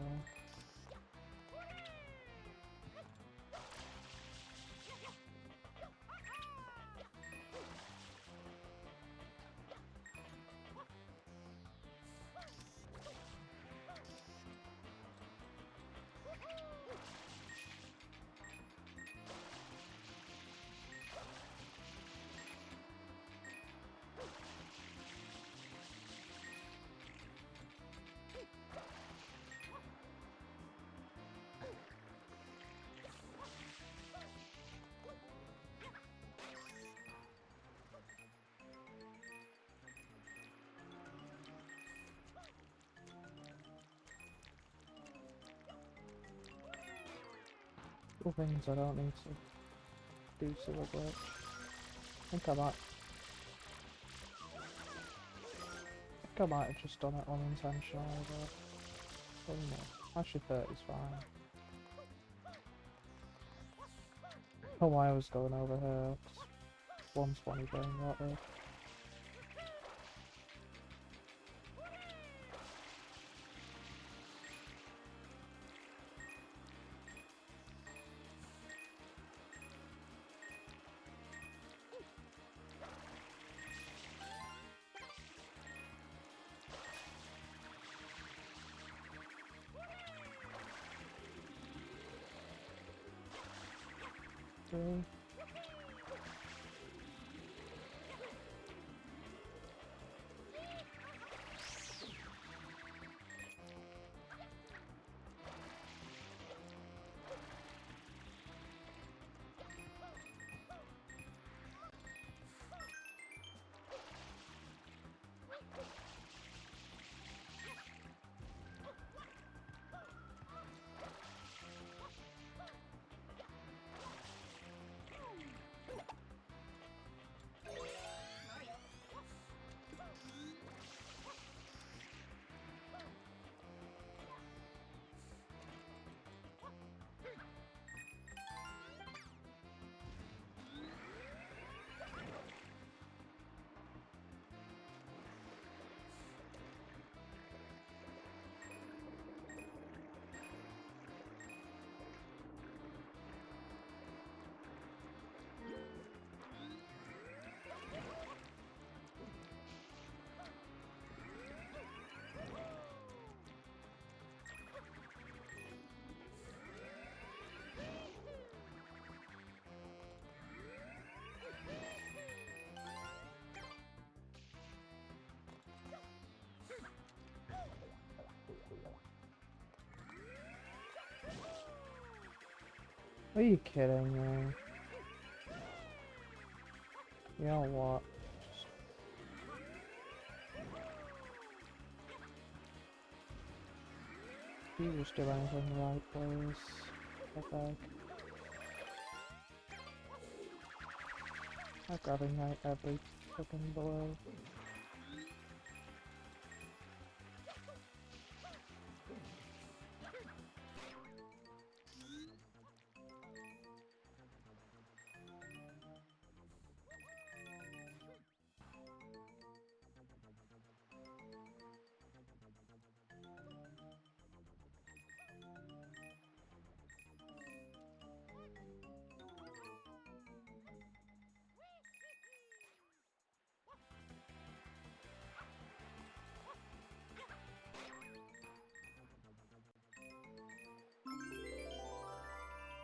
Little things I don't need to do so a bit. I think I might have just done it unintentionally, but I don't know. Actually 30's fine. Oh, why I was going over here. 120 being that way. Okay. Are you kidding me? You know what? You just do anything right, please. I beg. I'm grabbing like every fucking blow.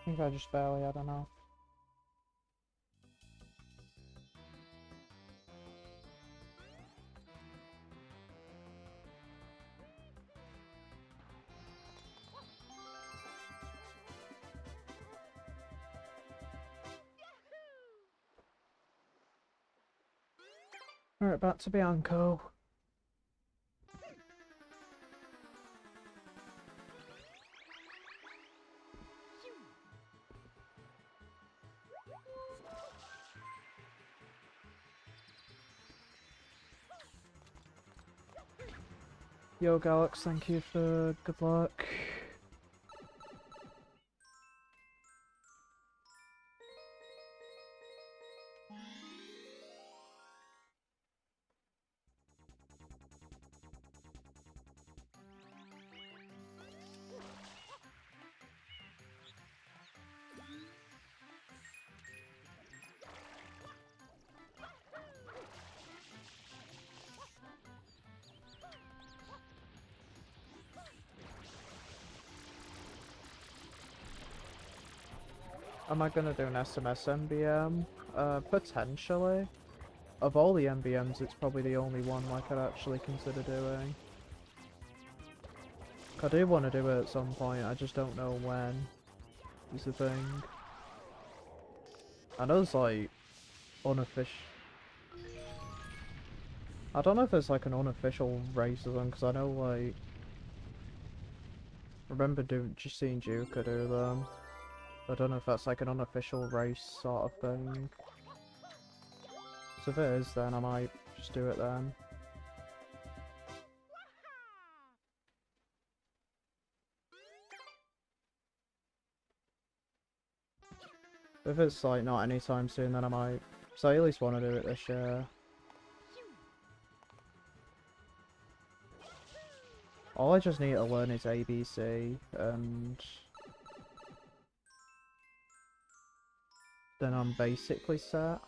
I think I just barely had enough. Alright, back to Bianco. Yo, Galax, thank you for good luck. Am I gonna do an SMS MBM? Potentially. Of all the MBMs, it's probably the only one I could actually consider doing. I do want to do it at some point, I just don't know when, is the thing. I know it's like unofficial. I don't know if it's like an unofficial race or something, because I know like... remember just seeing Juka do them. I don't know if that's like an unofficial race sort of thing. So if it is, then I might just do it then. If it's like not anytime soon, then I might. So I at least want to do it this year. All I just need to learn is ABC, and then I'm basically set.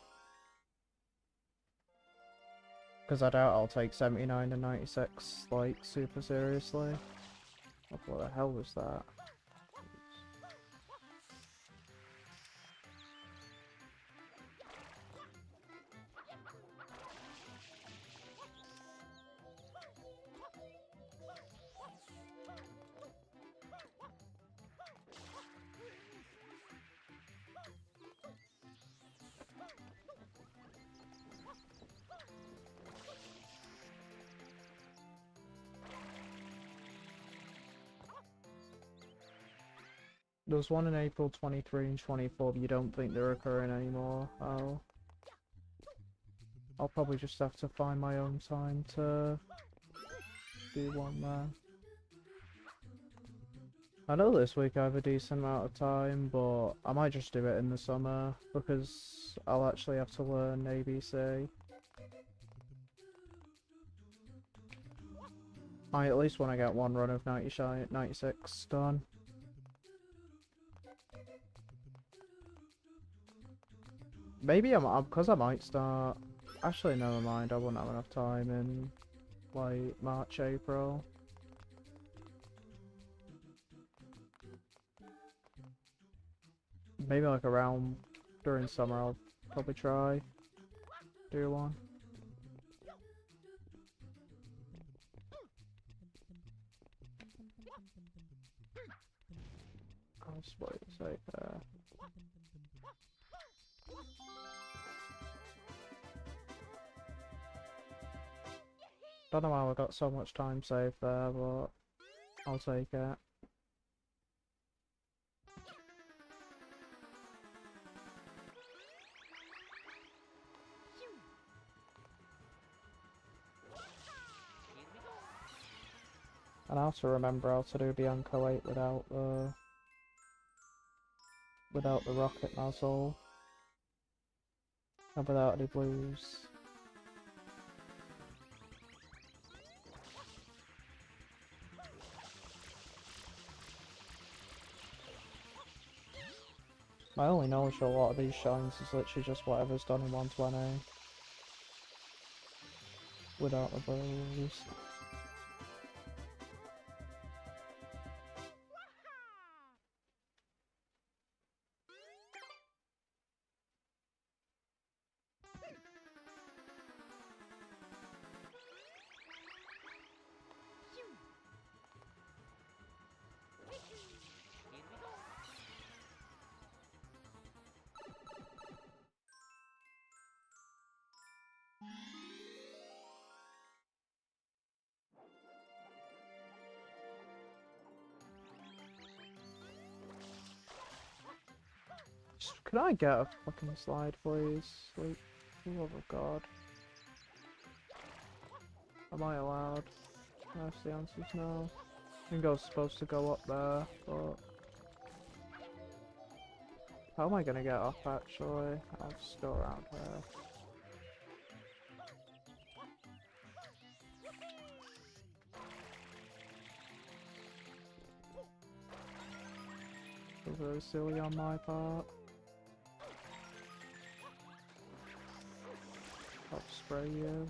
Because I doubt I'll take 79 and 96 like super seriously. What the hell was that? There was one in April 23 and 24, but you don't think they're occurring anymore. I'll probably just have to find my own time to do one there. I know this week I have a decent amount of time, but I might just do it in the summer, because I'll actually have to learn ABC. I at least want to get one run of 96 done. Maybe because I might start. Actually, never mind. I won't have enough time in like March, April. Maybe like around during summer, I'll probably try do one. I'll just wait a sec there. Don't know how I got so much time saved there, but I'll take it. And I also remember how to do Bianco 8 without the rocket nozzle. And without any blues. My only knowledge of a lot of these shines is literally just whatever's done in 120. Without the blues. Can I get a fucking slide, please? Like, for the love of God. Am I allowed? That's the answer's no. I think I was supposed to go up there, but... How am I gonna get up actually? I'll just go around here. Very silly on my part. I'll spray you.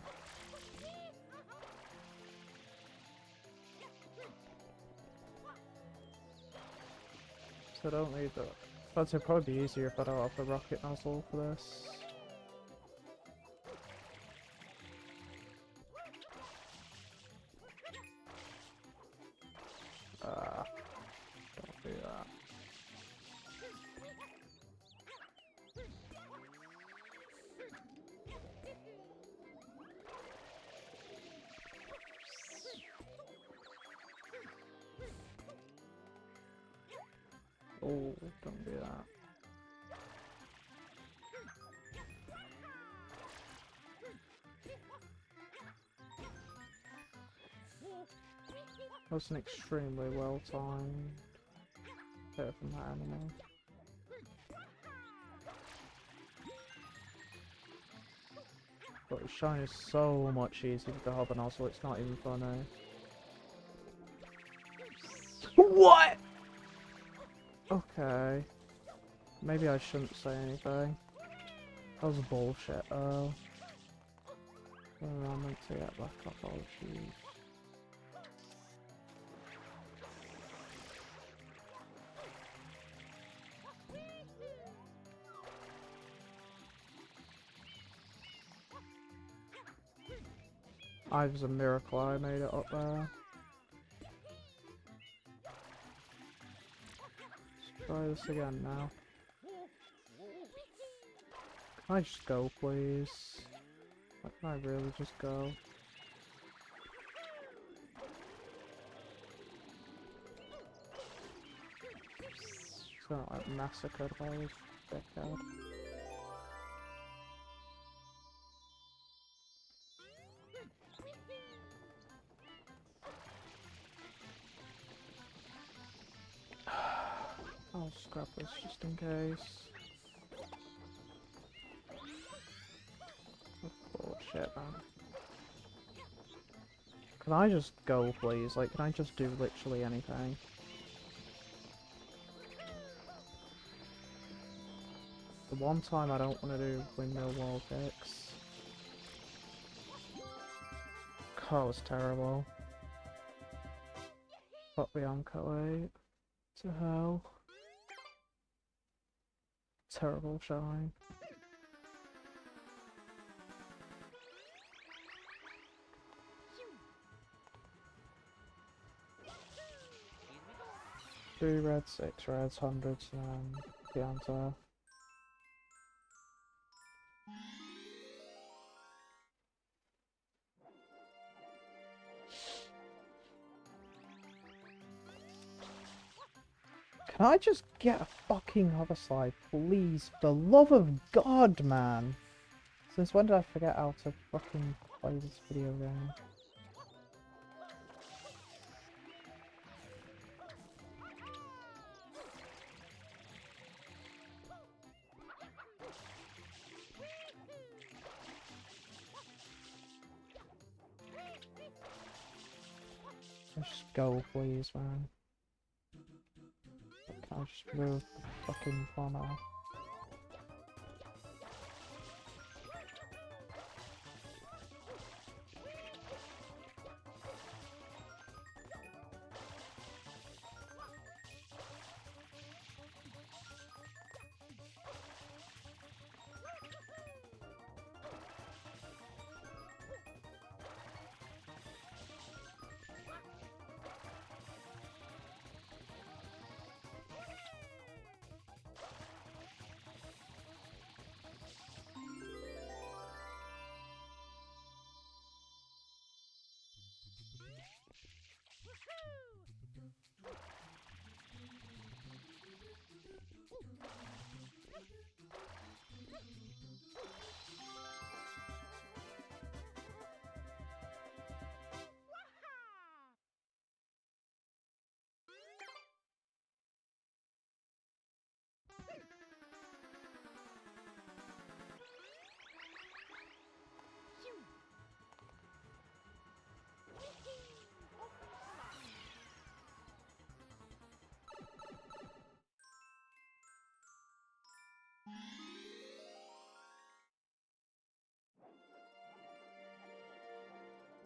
So I don't need that. It'd probably be easier if I don't have the rocket nozzle for this. Don't do that. Oh, don't do that. That was an extremely well timed hit from that animal. But shine is so much easier with the hover nozzle, it's not even funny. What? Okay. Maybe I shouldn't say anything. That was bullshit, oh. I meant to get back up all the shoes. It was a miracle I made it up there. Let's try this again now. Can I just go, please? Can I really just go? It's not like massacred by this dickhead. I'll scrap this just in case. Bullshit, man. Can I just go, please? Like, can I just do literally anything? The one time I don't want to do windmill wall kicks. That was terrible. Fuck Bianco 8. To hell. Terrible shine. Three reds, 6 reds, hundreds, and Bianca. Can I just get a fucking hover slide, please? For the love of God, man! Since when did I forget how to fucking play this video game? Let's just go, please, man. Can I just move the fucking plumber?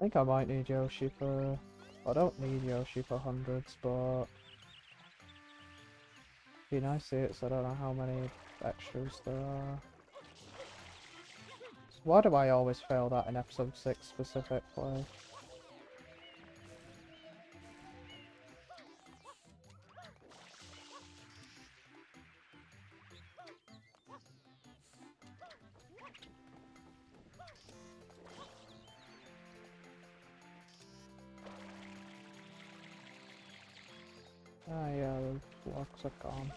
think I might need Yoshi for... I don't need Yoshi for hundreds, but... It'd be nice to hit, so I don't know how many extras there are. Why do I always fail that in episode 6 specifically? Ah yeah, the blocks are gone.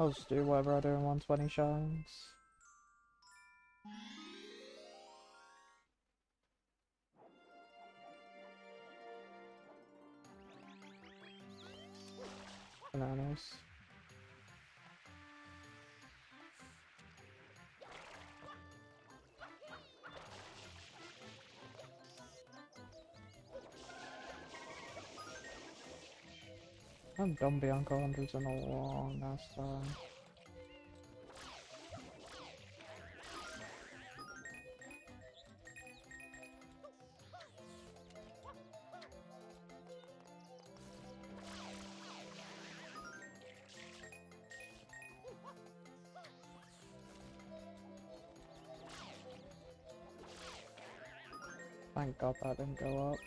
I'll just do whatever I do in 120 shines. Bananas. I haven't done Bianca hundreds in a long ass time. Thank God that didn't go up.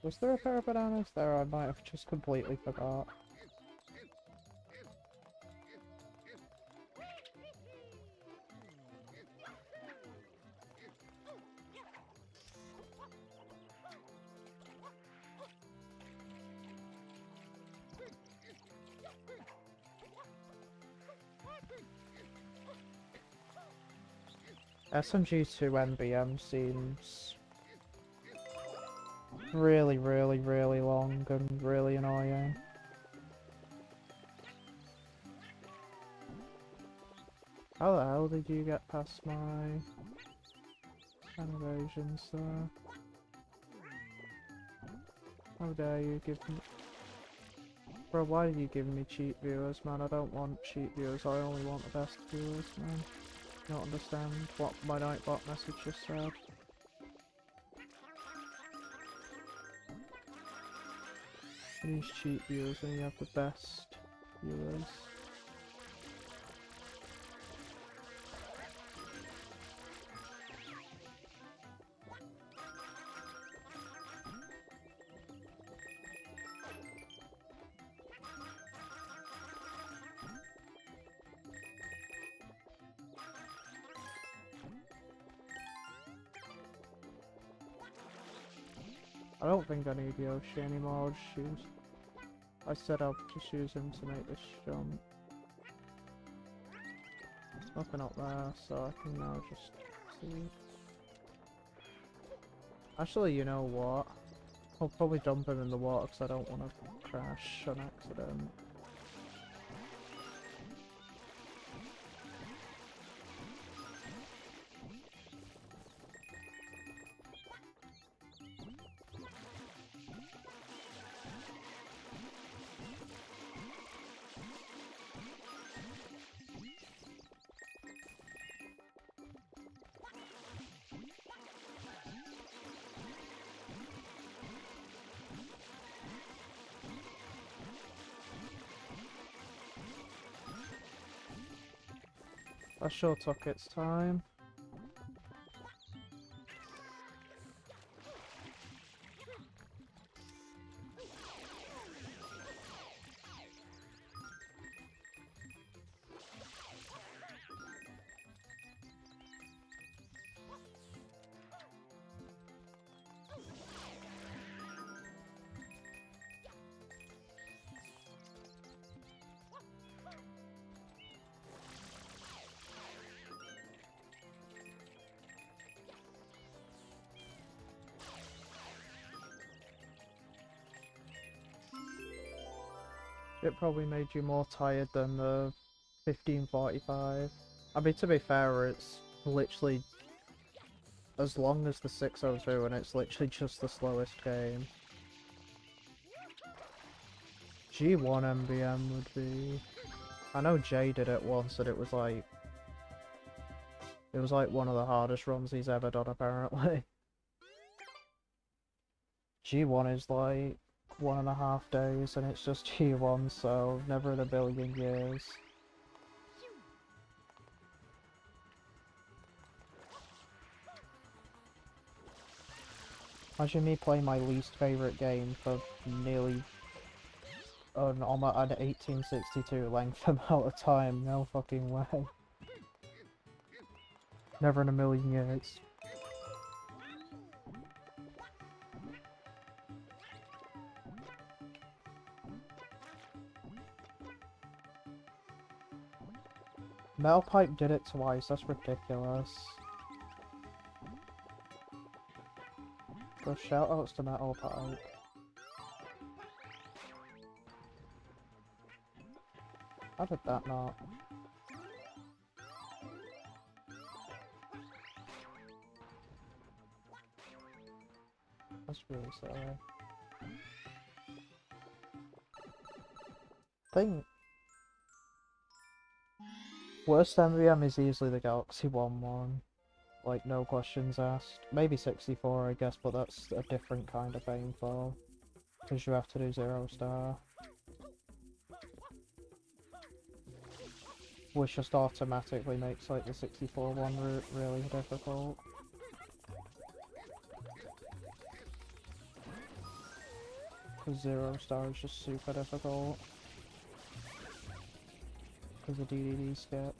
Was there a pair of bananas there? I might have just completely forgot. SMG2 NBM seems really long and really annoying. How the hell did you get past my evasions there? How dare you give me... Bro, why are you giving me cheap viewers, man? I don't want cheap viewers, I only want the best viewers, man. You don't understand what my Nightbot message just said. These cheap viewers and you have the best viewers. I don't think I need Yoshi anymore, I'll just use... I said I'll just use him to make this jump. There's nothing up there, so I can now just see. Actually, you know what? I'll probably dump him in the water because I don't want to crash on accident. That sure took its time. It probably made you more tired than the 1545. I mean, to be fair, it's literally as long as the 602 and it's literally just the slowest game. G1 MBM would be... I know Jay did it once and it was like one of the hardest runs he's ever done apparently. G1 is like 1.5 days and it's just G1, so never in a billion years. Imagine me playing my least favourite game for nearly an 1862 length amount of time. No fucking way. Never in a million years. Metal Pipe did it twice, that's ridiculous. Bro, shoutouts to Metal Pipe. How did that not? That's really silly. Worst MVM is easily the Galaxy 1-1. Like, no questions asked. Maybe 64, I guess, but that's a different kind of painful. Because you have to do 0 star. Which just automatically makes, like, the 64 one route really difficult. Because 0 star is just super difficult. Because of DDD skip.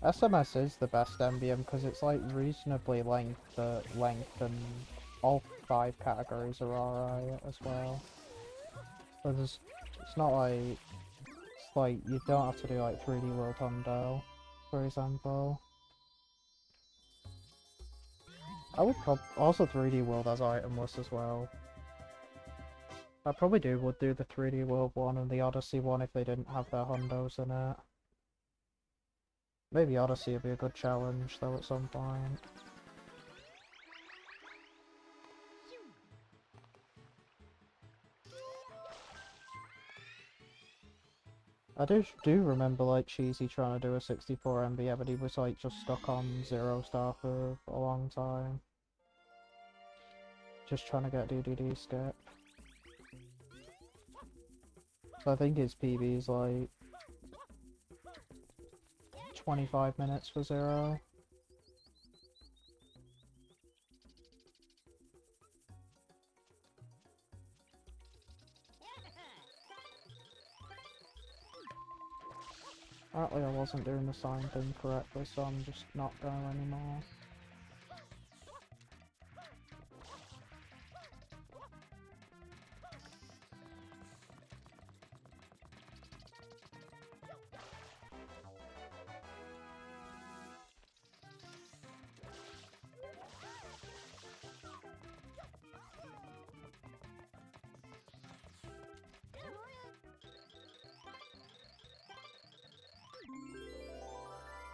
SMS is the best MBM because it's like reasonably length and all 5 categories are alright as well. But it's not like you don't have to do like 3D World Hundo, for example. I would also 3D World as itemless as well. I probably would do the 3D World one and the Odyssey one if they didn't have their Hundos in it. Maybe Odyssey would be a good challenge though at some point. I do remember like Cheesy trying to do a 64 MB, but he was like just stuck on 0 star for a long time. Just trying to get DDD skip. So I think his PB is like 25 minutes for 0. Apparently I wasn't doing the sign thing correctly, so I'm just not going anymore.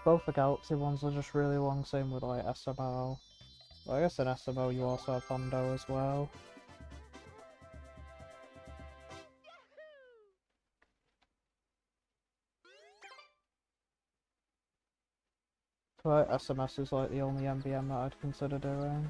Both the Galaxy ones are just really long, same with like SMO. Well, I guess in SMO you also have Hondo as well. But SMS is like the only MBM that I'd consider doing.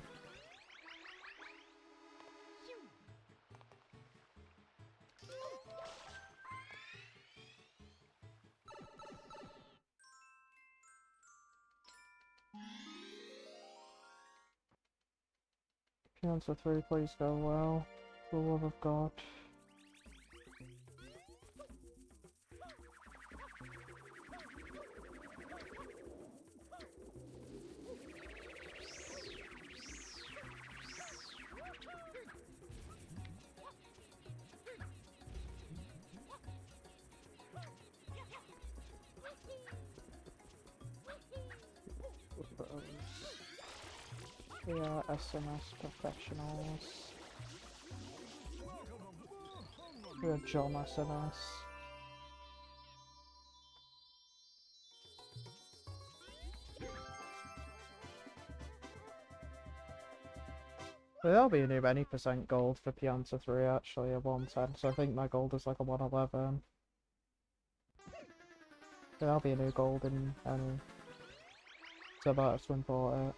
Answer 3, please go well. For the love of God. We are SMS professionals. We are John SMS. There'll be a new any percent gold for Pianta 3 actually at 110, so I think my gold is like a 111. There'll be a new gold in any. So about to import it.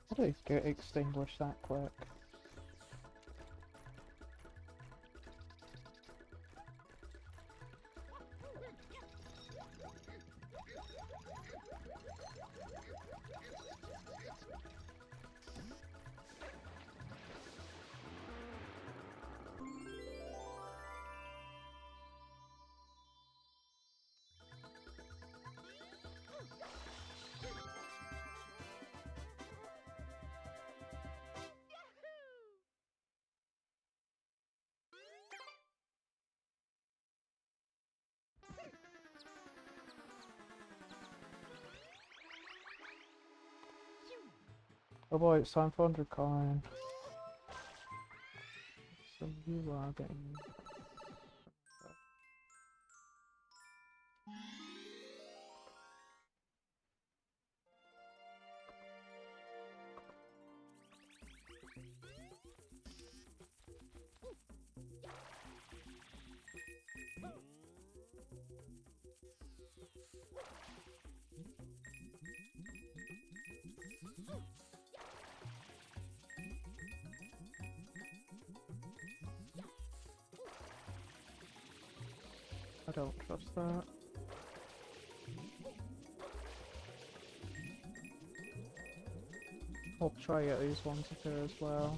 How do they get extinguished that quick? Oh boy, it's time for 100 coin. So you are getting... I don't trust that. I'll try get these ones up here as well.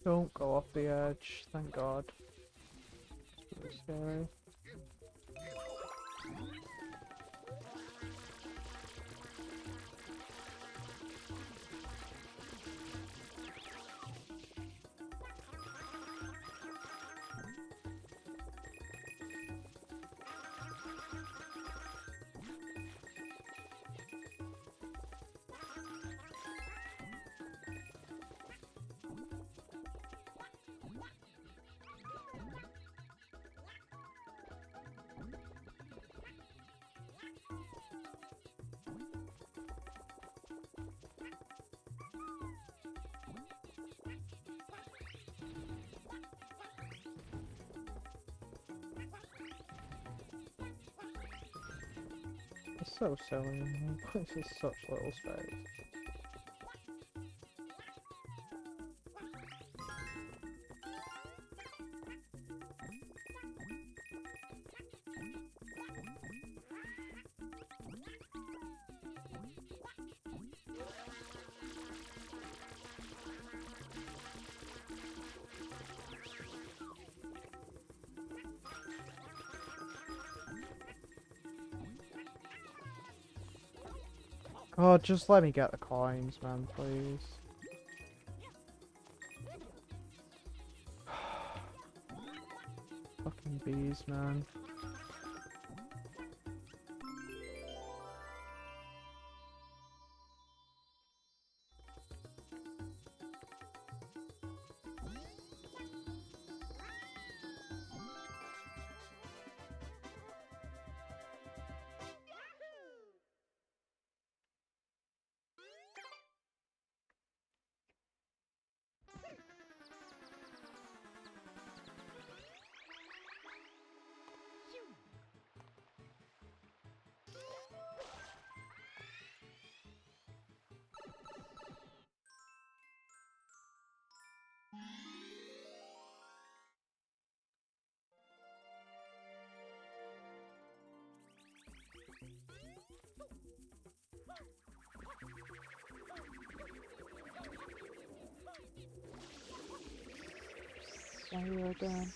Don't go off the edge, thank God. It's really scary. It's so silly, this is such little space. God, just let me get the coins, man, please. Fucking bees, man. Fire again.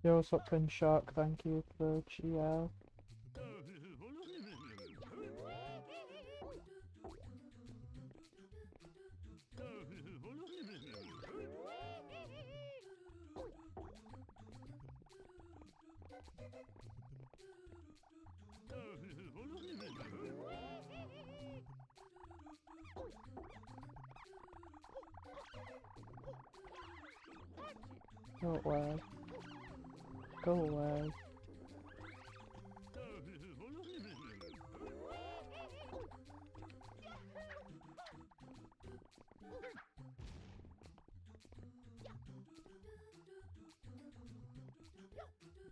Yo, what's up, Pin Shark? Thank you for the GL. Go away. Go away.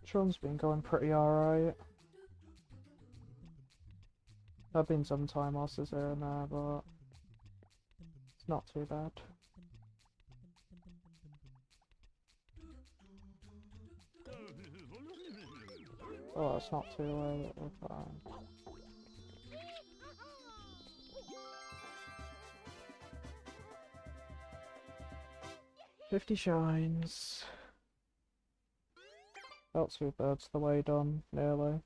This run's been going pretty alright. There have been some time losses here and there, but it's not too bad. Oh, it's not too late, we're fine. 50 shines. About 2/3 the way done, nearly.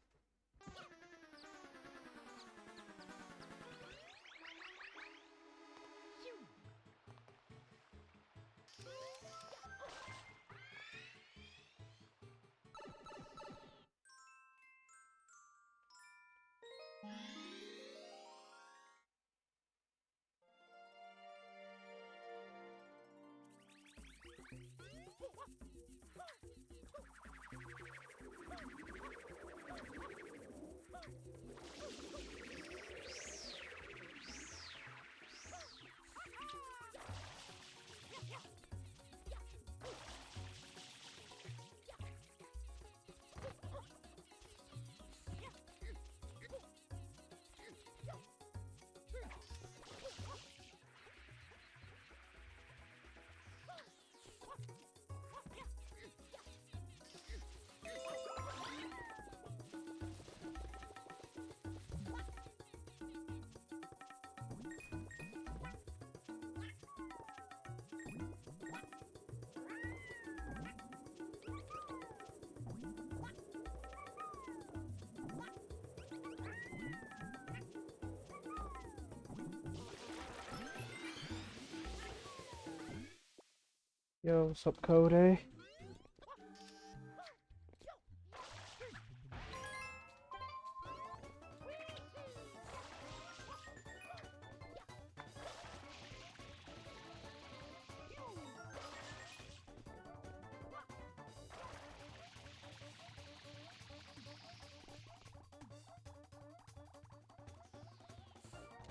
Yo, what's up, Cody?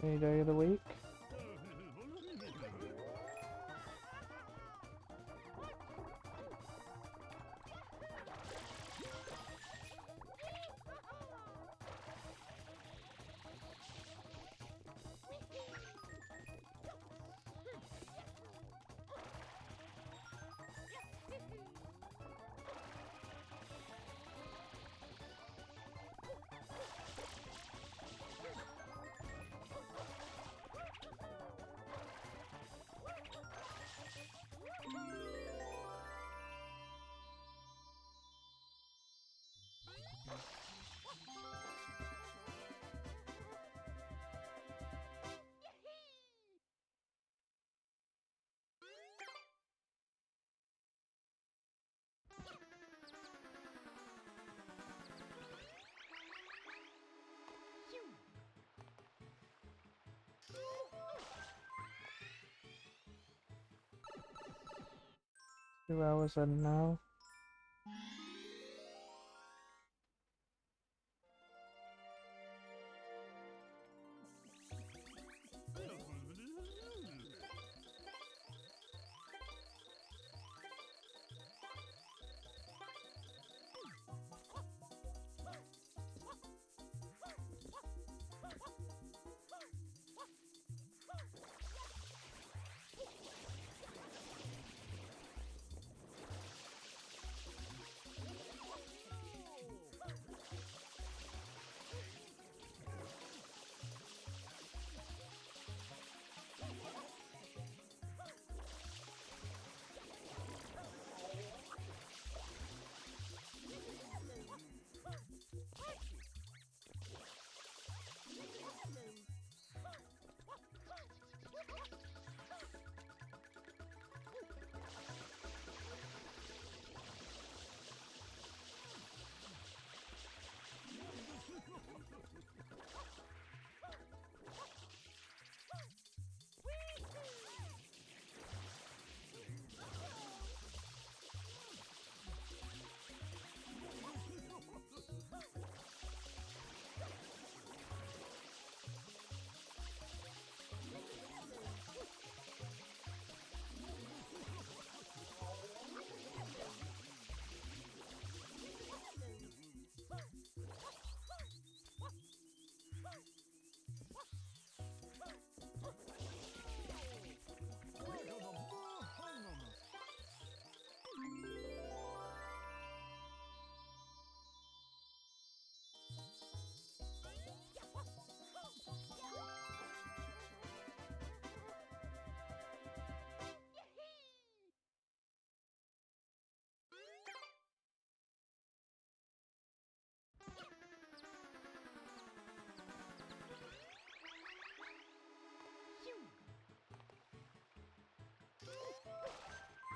Any day of the week? Two hours in now.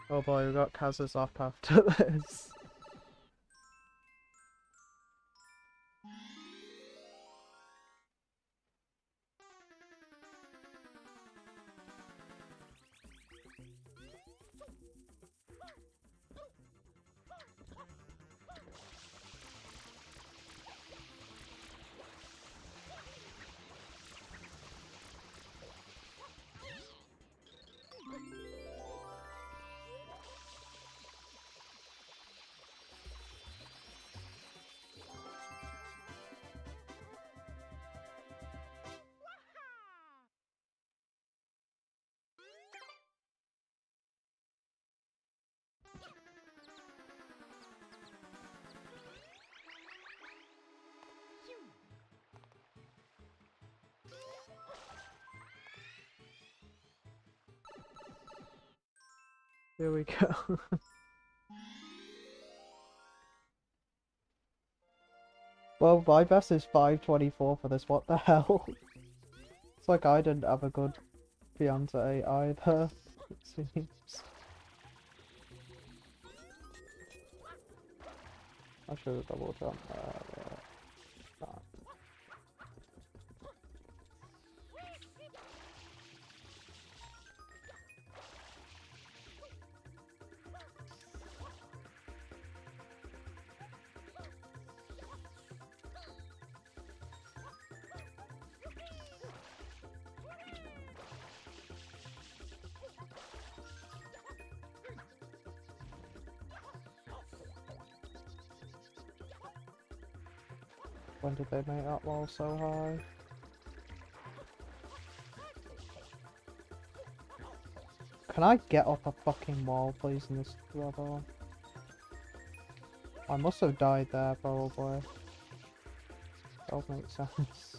Oh boy, we got Kaz's off after this. Here we go. Well, my best is 524 for this. What the hell? It's like I didn't have a good fiance either. It seems. I should have double jumped there. Yeah. When did they make that wall so high? Can I get up a fucking wall, please, in this level? I must have died there, probably. That would make sense.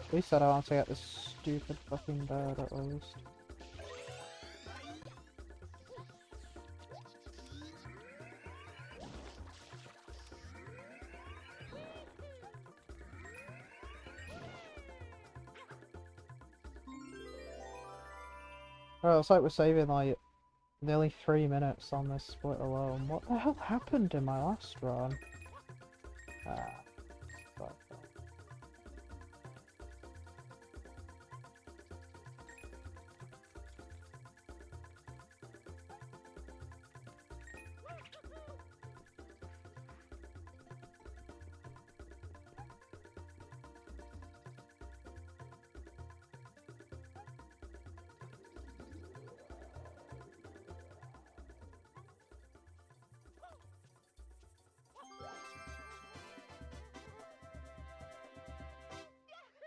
At least I don't have to get this stupid fucking bird at least. Alright, looks like we're saving like nearly 3 minutes on this split alone. What the hell happened in my last run? Ah, fuck.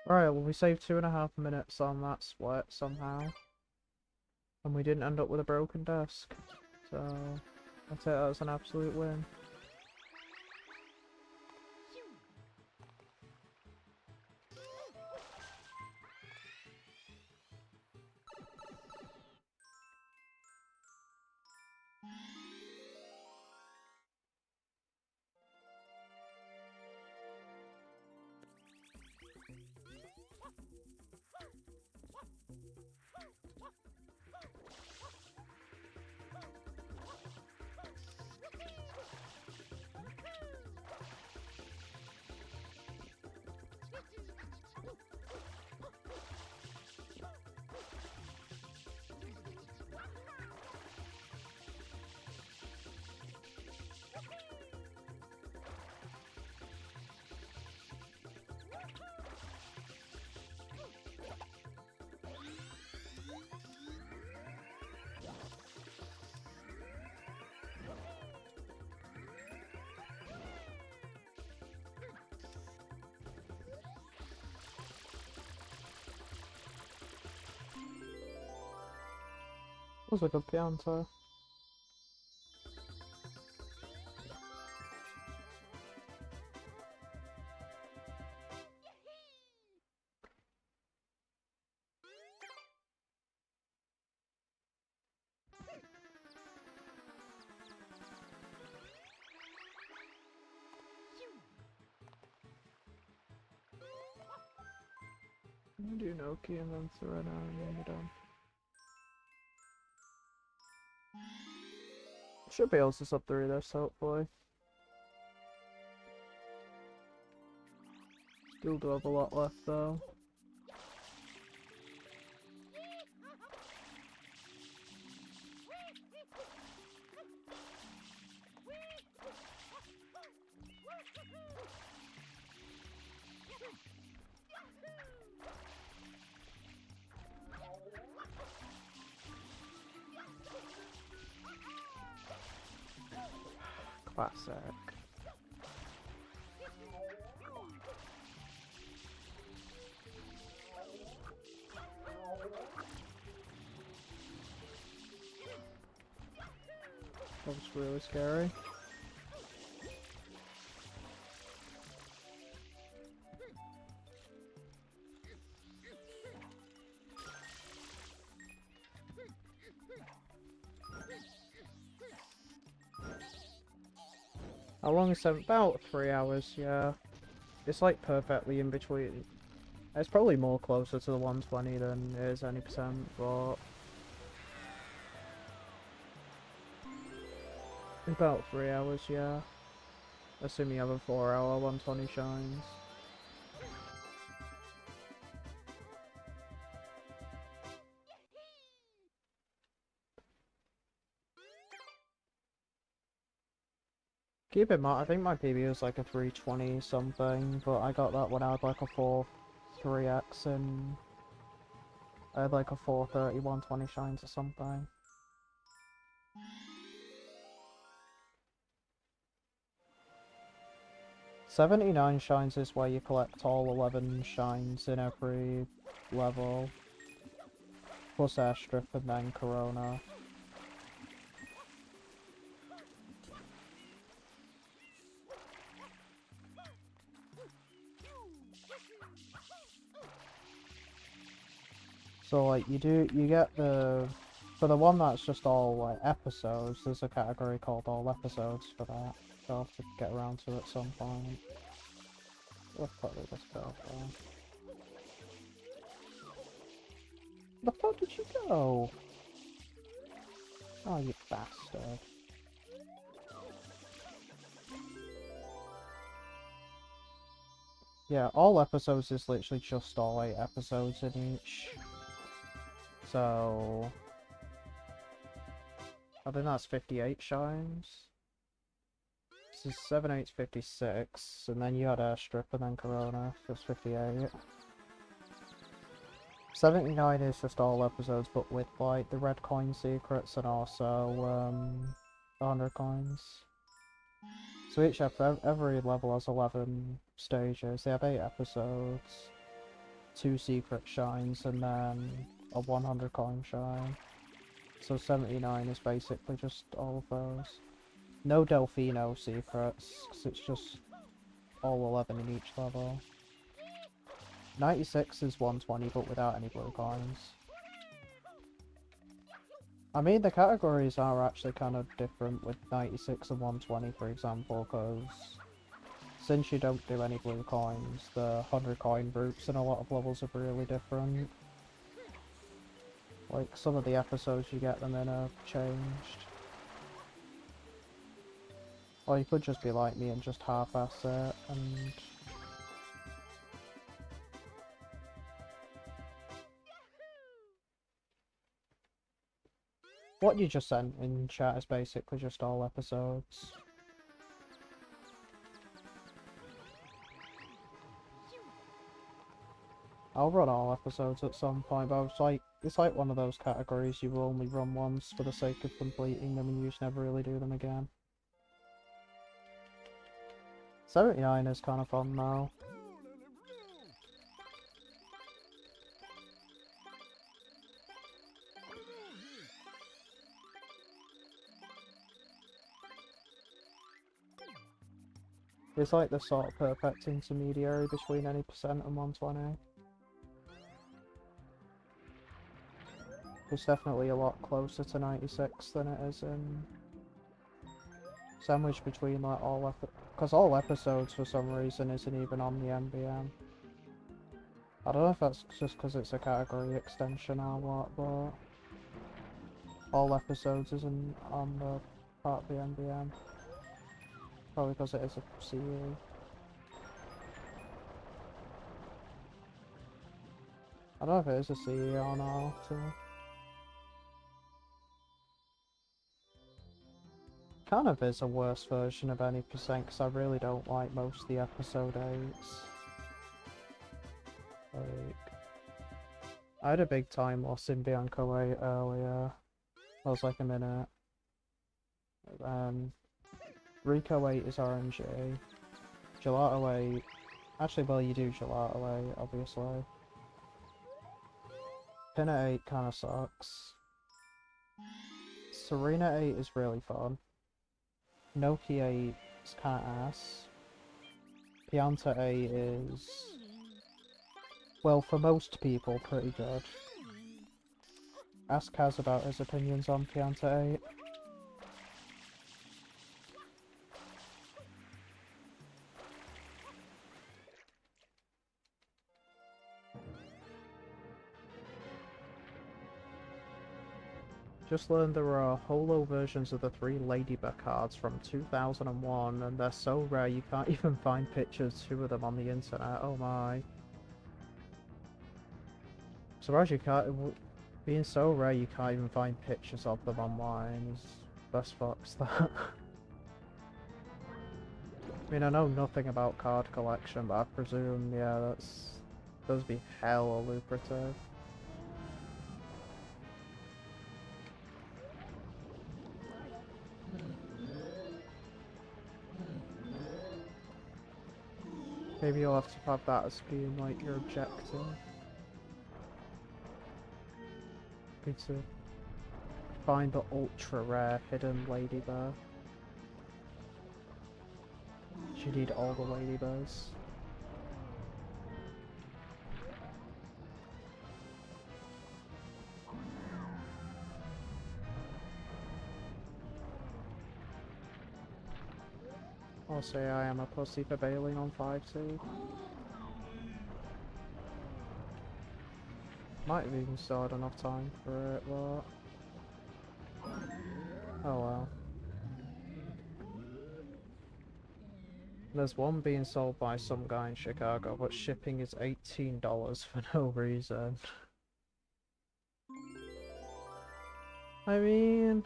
Alright, well we saved 2.5 minutes on that split somehow. And we didn't end up with a broken desk. So, I'd say that was an absolute win. Was a good piano. Do Noki and then Serena and then you're done. Should be able to sub through this, hopefully. Still do have a lot left though. Classic. That was really scary. How long is it? About 3 hours, yeah. It's like perfectly in between. It's probably more closer to the 120 than it is any percent, but about 3 hours, yeah. Assuming you have a 4-hour 120 shines. Keep in mind, I think my PB was like a 320 something, but I got that when I had like a 4.3x and I had like a 430 120 shines or something. $79 shines is where you collect all 11 shines in every level, plus Airstrip and then Corona. So like you get for the one that's just all like episodes, there's a category called all episodes for that. So I'll have to get around to it at some point. Where the fuck did this go from? Where the fuck did you go? Oh, you bastard. Yeah, all episodes is literally just all 8 episodes in each. So I think that's 58 shines. This is 7, 8, 56, and then you had Airstrip and then Corona, so it's 58. 79 is just all episodes, but with like the red coin secrets and also 100 coins. So each every level has 11 stages. They have 8 episodes, 2 secret shines, and then a 100 coin shine. So 79 is basically just all of those. No Delfino secrets, because it's just all 11 in each level. 96 is 120, but without any blue coins. I mean, the categories are actually kind of different with 96 and 120, for example, because since you don't do any blue coins, the 100 coin groups in a lot of levels are really different. Like, some of the episodes you get them in are changed. Or you could just be like me and just half-ass it, and... What you just sent in chat is basically just all episodes. I'll run all episodes at some point, but it's like one of those categories you will only run once for the sake of completing them and you just never really do them again. 79 is kind of fun though. It's like the sort of perfect intermediary between any percent and 120. It's definitely a lot closer to 96 than it is in... Sandwich between like all because all episodes for some reason isn't even on the MBM. I don't know if that's just because it's a category extension or what, but all episodes isn't on the part of the MBM. Probably because it is a CE. I don't know if it is a CE or not. Kind of is a worse version of any percent because I really don't like most of the episode 8s. Like, I had a big time loss in Bianco 8 earlier. I was like a minute. Rico 8 is RNG. Gelato 8... Actually, well, you do Gelato 8, obviously. Pinna 8 kinda sucks. Serena 8 is really fun. Noki 8 is kinda ass. Pianta 8 is... well, for most people, pretty good. Ask Kaz about his opinions on Pianta 8. Just learned there are holo versions of the 3 Ladybug cards from 2001, and they're so rare you can't even find pictures of 2 of them on the internet. Oh my. Surprised you can't... being so rare you can't even find pictures of them online is best fucks that. I mean, I know nothing about card collection, but I presume, yeah, that's... those be hella lucrative. Maybe you'll have to have that as being like your objective. Need to find the ultra rare hidden ladybird. You need all the ladybirds. I'll say I am a pussy for bailing on 5-2. Might have even still had enough time for it, but... oh well. There's one being sold by some guy in Chicago, but shipping is $18 for no reason. I mean...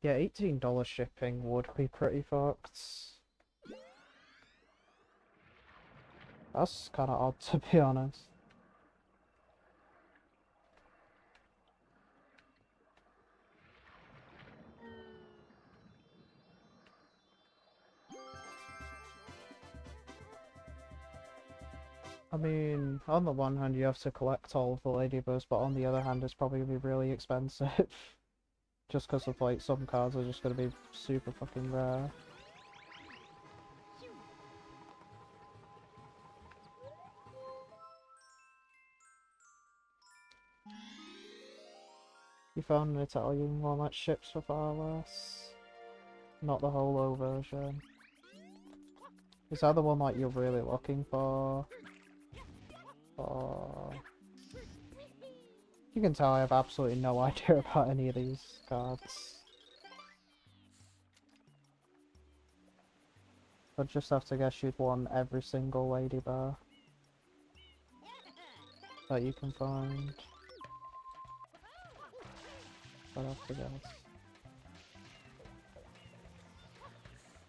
yeah, $18 shipping would be pretty fucked. That's kinda odd, to be honest. I mean, on the one hand you have to collect all of the ladybirds, but on the other hand it's probably gonna be really expensive. Just because of like some cards are just gonna be super fucking rare. You found an Italian one that ships for far less. Not the holo version. Is that the one that you're really looking for? Or... you can tell I have absolutely no idea about any of these cards. I'd just have to guess you'd want every single ladybird that you can find. I'd have to guess.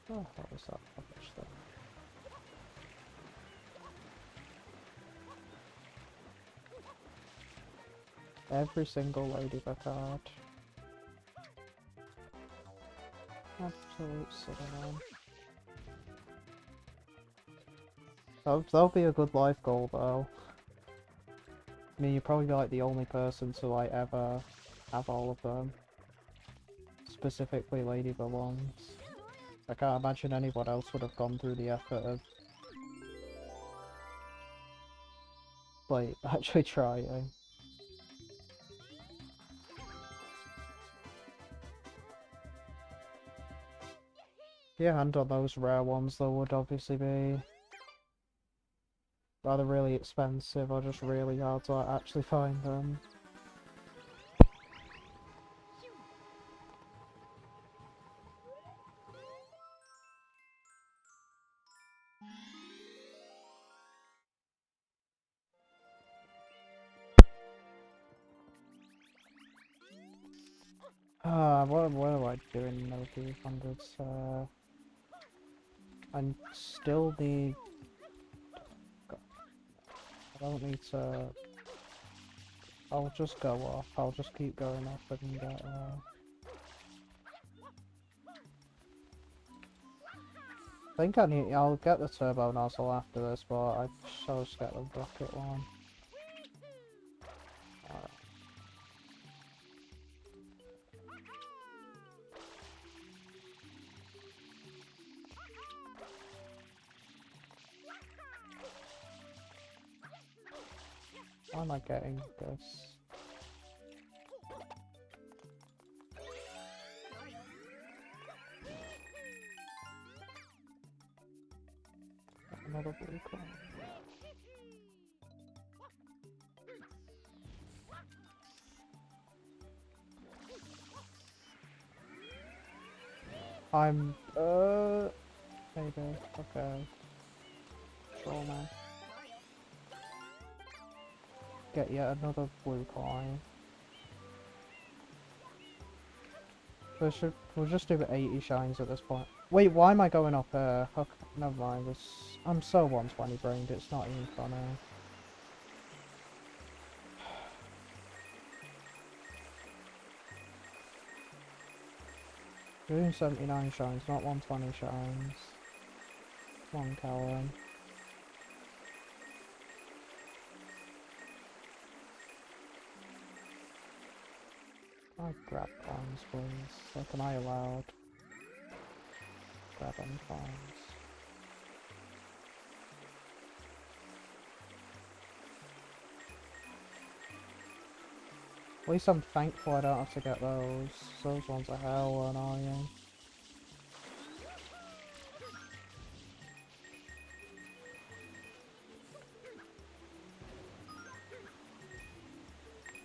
Oh, how was that published then? Every single ladybird card. Absolute cinnamon. That'll be a good life goal though. I mean, you're probably like the only person to like ever have all of them. Specifically ladybird ones. I can't imagine anyone else would have gone through the effort of like actually trying. Yeah, and on those rare ones though would obviously be rather really expensive or just really hard to actually find them. What am I doing no 200s? I still need... I don't need to... I'll just go off. I'll just keep going off and get... think I need. I'll get the turbo nozzle after this, but I shall just get the rocket one. Alright. Why am I getting this? Another blue coin. I'm maybe okay. Sure, man. Get yet another blue coin. We'll just do 80 shines at this point. Wait, why am I going up here? Okay, never mind. I'm so 120 brained. It's not even funny. Doing 79 shines, not 120 shines. Come on, Callum. Can I grab coins, please? Like, am I allowed? Grab any coins. At least I'm thankful I don't have to get those. Those ones are hell annoying.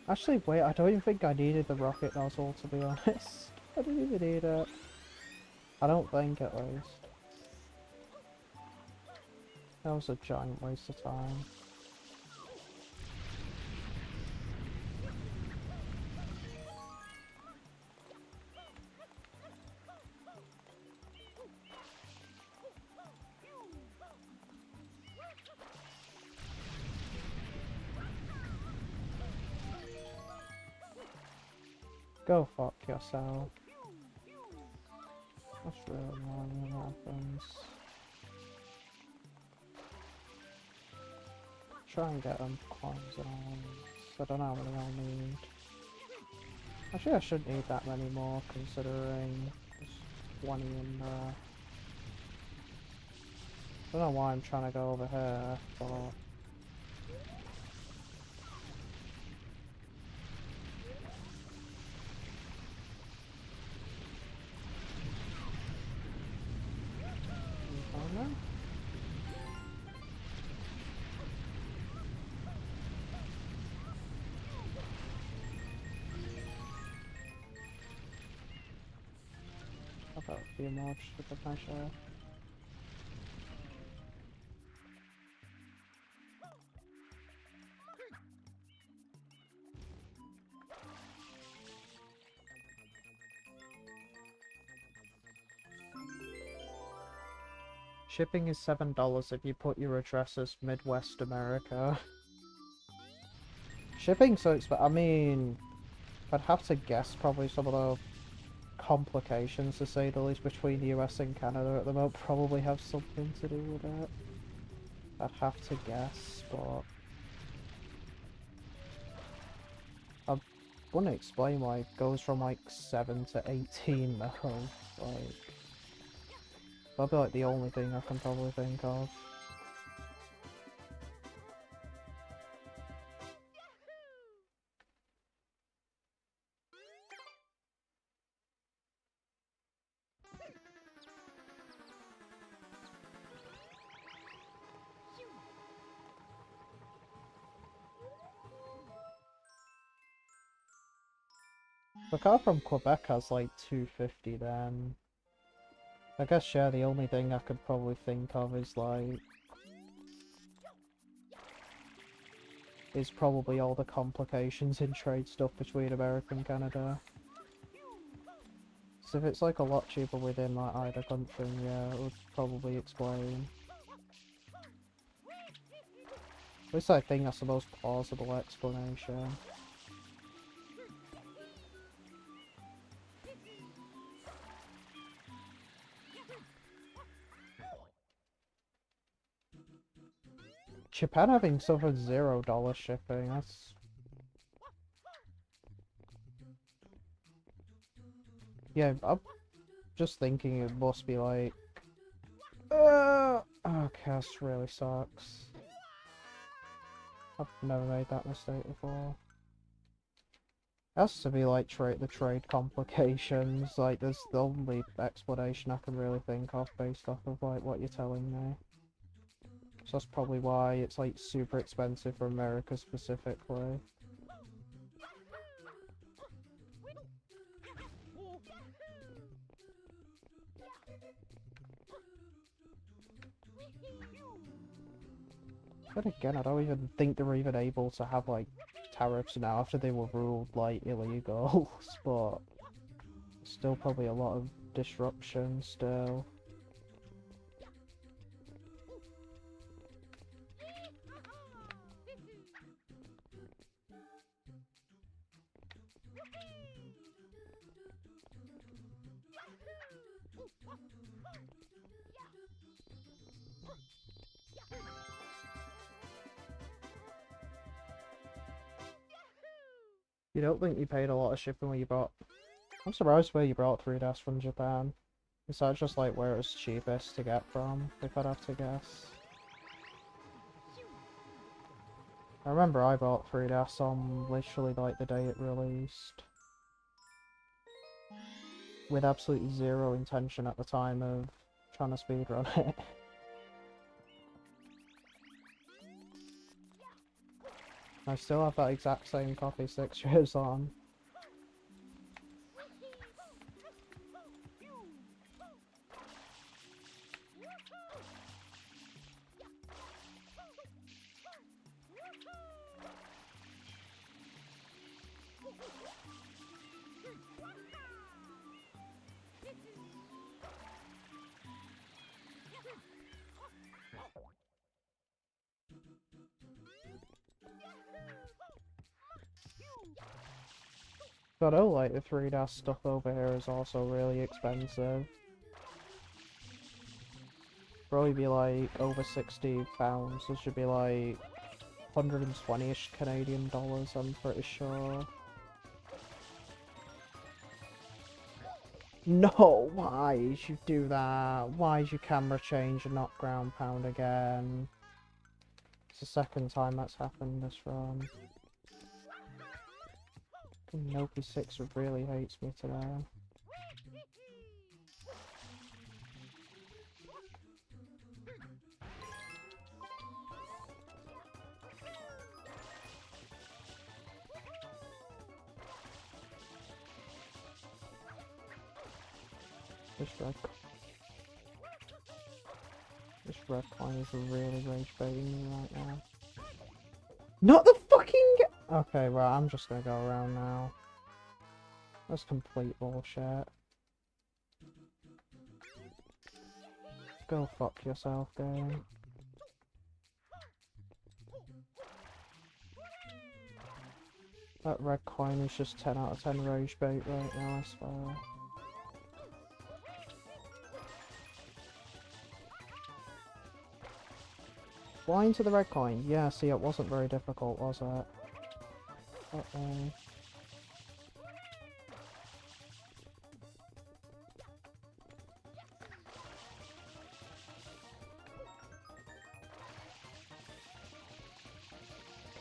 Actually, wait, I don't even think I needed the rocket nozzle, to be honest. I didn't even need it. I don't think, at least. That was a giant waste of time. Go fuck yourself. That's really annoying when that happens. Try and get them coins on. I don't know how many I'll need. Actually, I shouldn't need that many more, considering there's 20 in there. I don't know why I'm trying to go over here, but... About a few more just to put my share. Shipping is $7 if you put your address as Midwest America. Shipping so expensive. I mean, I'd have to guess probably some of the complications, to say the least, between the US and Canada at the moment probably have something to do with it. I'd have to guess, but I wouldn't explain why it goes from like 7 to 18 though. Like, that'd be like the only thing I can probably think of. The car from Quebec has like 250 then. I guess, yeah, the only thing I could probably think of is like... is probably all the complications in trade stuff between America and Canada. So if it's like a lot cheaper within like either country, yeah, it would probably explain. At least I think that's the most plausible explanation. Japan having suffered $0 shipping, that's... Yeah, I'm just thinking it must be like... oh, cast really sucks. I've never made that mistake before. It has to be like the trade complications, like there's the only explanation I can really think of based off of like what you're telling me. So that's probably why it's like super expensive for America specifically. But again, I don't even think they were even able to have like tariffs now after they were ruled like illegals, but still probably a lot of disruption still. You don't think you paid a lot of shipping when you bought... I'm surprised where you brought 3DS from Japan. Is that just like where it was cheapest to get from, if I'd have to guess? I remember I bought 3DS on literally like the day it released. With absolutely zero intention at the time of trying to speedrun it. I still have that exact same copy 6 years on. But I know like the 3DS stuff over here is also really expensive. Probably be like over £60. It should be like 120-ish Canadian dollars, I'm pretty sure. No, why did you do that? Why is your camera change and not ground pound again? It's the second time that's happened this run. Noki 6 really hates me today. This red coin is really rage baiting me right now. Not the fucking... Okay, right, I'm just gonna go around now. That's complete bullshit. Go fuck yourself, game. That red coin is just 10 out of 10 rage bait right now, I swear. Flying to the red coin. Yeah, see, it wasn't very difficult, was it? Uh-oh.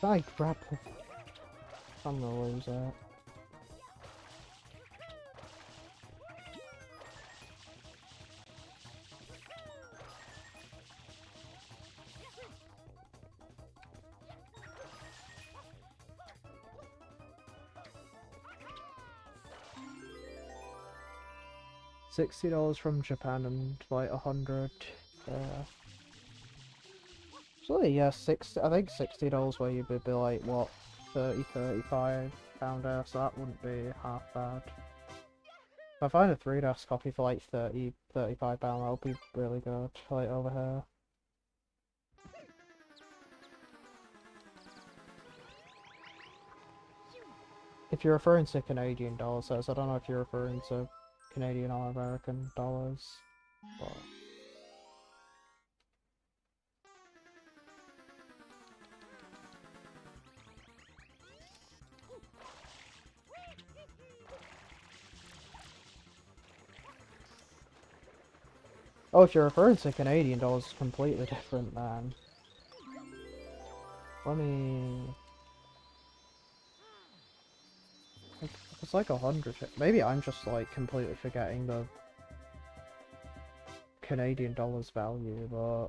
Can I grab the... I'm gonna lose it. $60 from Japan and like 100. So yeah, I think $60 where you would be like what, 35 pounder, so that wouldn't be half bad. If I find a 3DS copy for like 35 pound, that would be really good, like over here. If you're referring to Canadian dollars, I don't know if you're referring to Canadian or American dollars, but... Oh, if you're referring to Canadian dollars, it's completely different, man. Let me... It's like 100. Maybe I'm just like completely forgetting the Canadian dollars value, but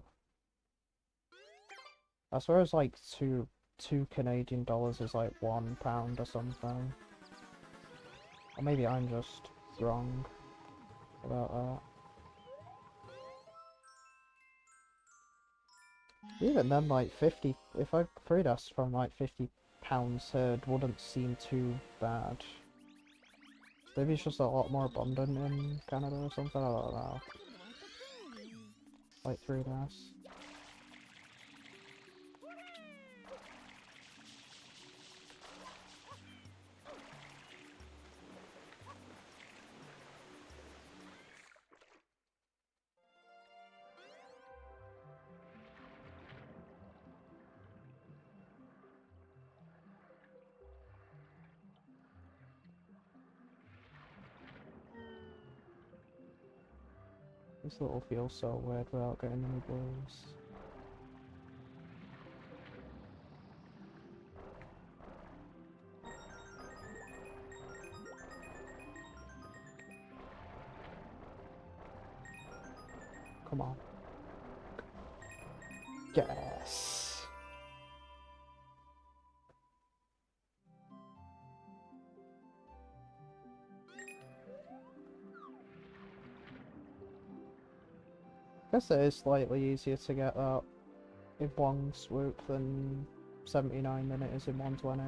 I swear it's like two Canadian dollars is like £1 or something. Or maybe I'm just wrong about that. Even then, like 50, if I freed us from like £50 here, it wouldn't seem too bad. Maybe it's just a lot more abundant in Canada or something, I don't know. Like 3 less. This little feels so weird without getting any blues. Come on. Yes! Guess it is slightly easier to get that in one swoop than 79 than it is in 120.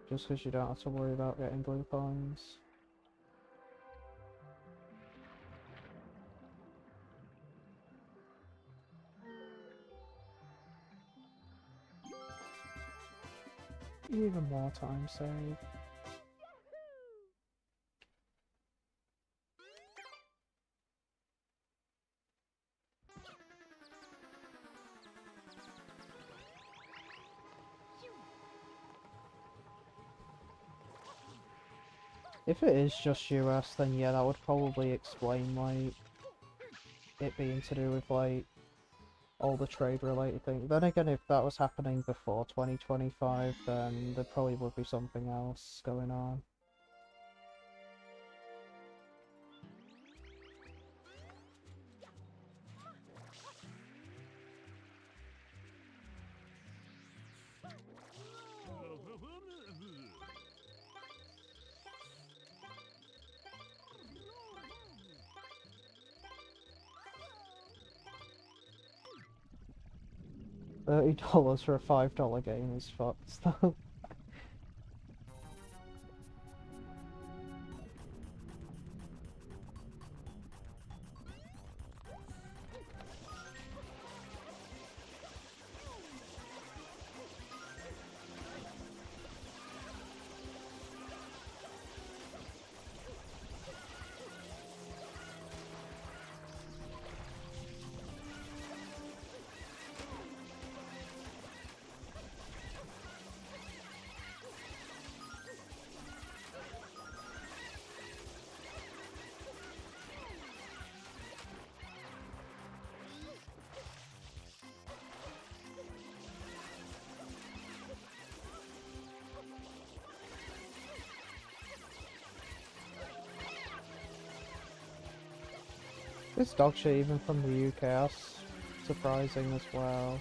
Just because you don't have to worry about getting blue coins. Even more time save. If it is just US, then yeah, that would probably explain, like, it being to do with, like, all the trade-related things. Then again, if that was happening before 2025, then there probably would be something else going on. $30 for a $5 game is fucked, though. This dog shit even from the UK, that's surprising as well.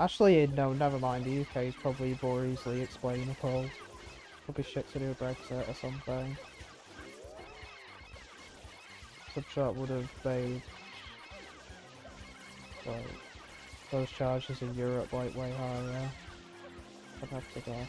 Actually, no, never mind, the UK is probably more easily explainable. Probably shit to do with Brexit or something. Subshot would have made, like, those charges in Europe like way higher, I'd have to guess.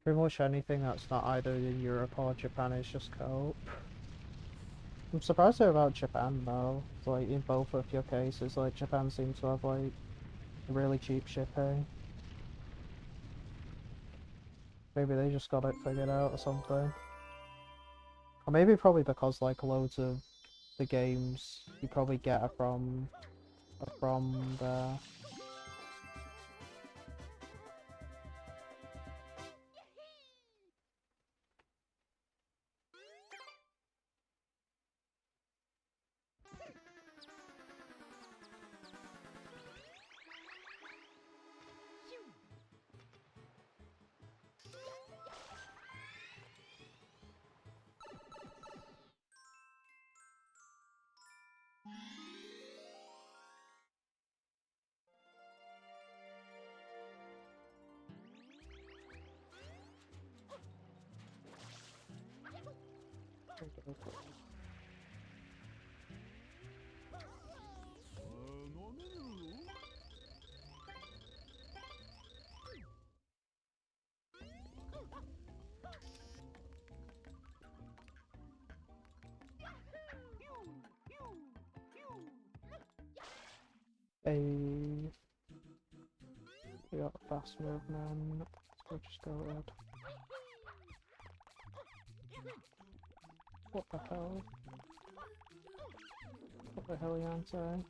Pretty much anything that's not either in Europe or Japan is just cope. I'm surprised about Japan though. Like in both of your cases, like Japan seems to have like really cheap shipping. Maybe they just got it figured out or something. Or maybe probably because like loads of the games you probably get are from from there. We got fast movement. Let's just go ahead. What the hell? What the hell are you answering?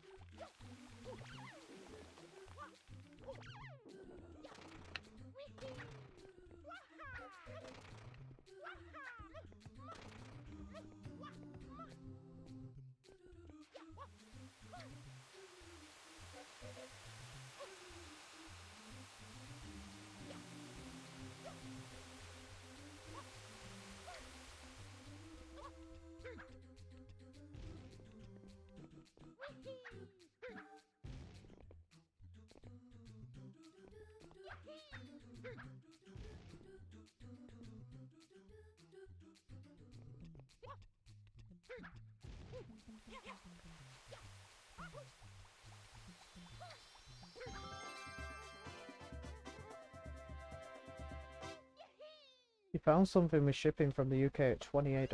You found something with shipping from the UK at 28.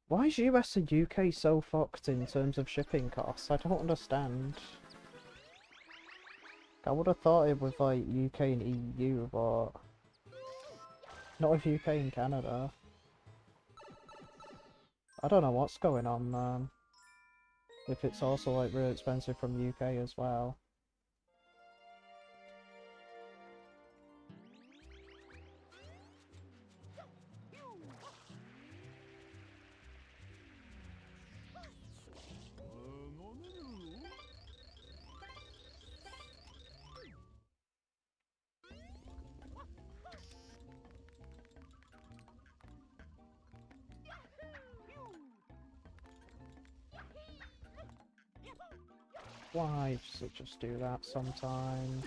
Why is US and UK so fucked in terms of shipping costs? I don't understand. I would have thought it was like UK and EU, but not with UK and Canada. I don't know what's going on, man. If it's also like really expensive from UK as well. Why does it just do that sometimes?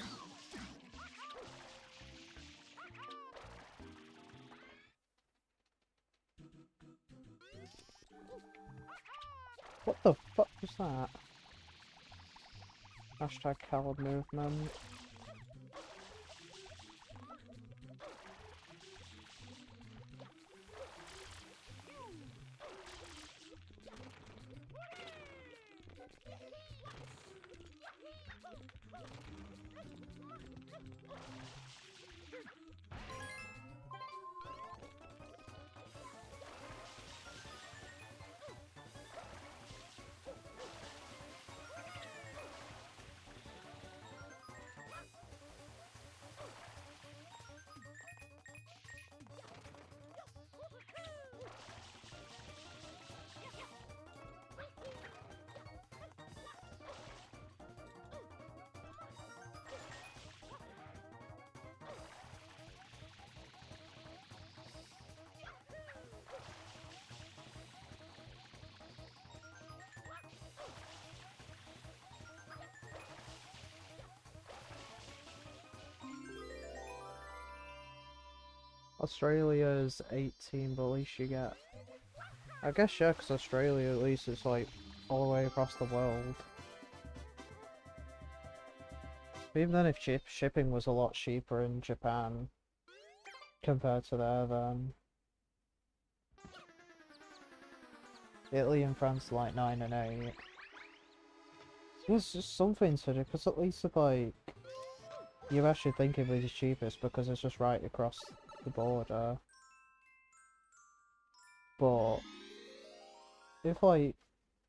What the fuck was that? Hashtag coward movement. Australia's 18, but at least you get... I guess, yeah, because Australia at least is like all the way across the world. But even then, if shipping was a lot cheaper in Japan compared to there, then... Italy and France are like 9 and 8. There's just something to do, because at least if like... You actually think it was the cheapest because it's just right across the border. But if like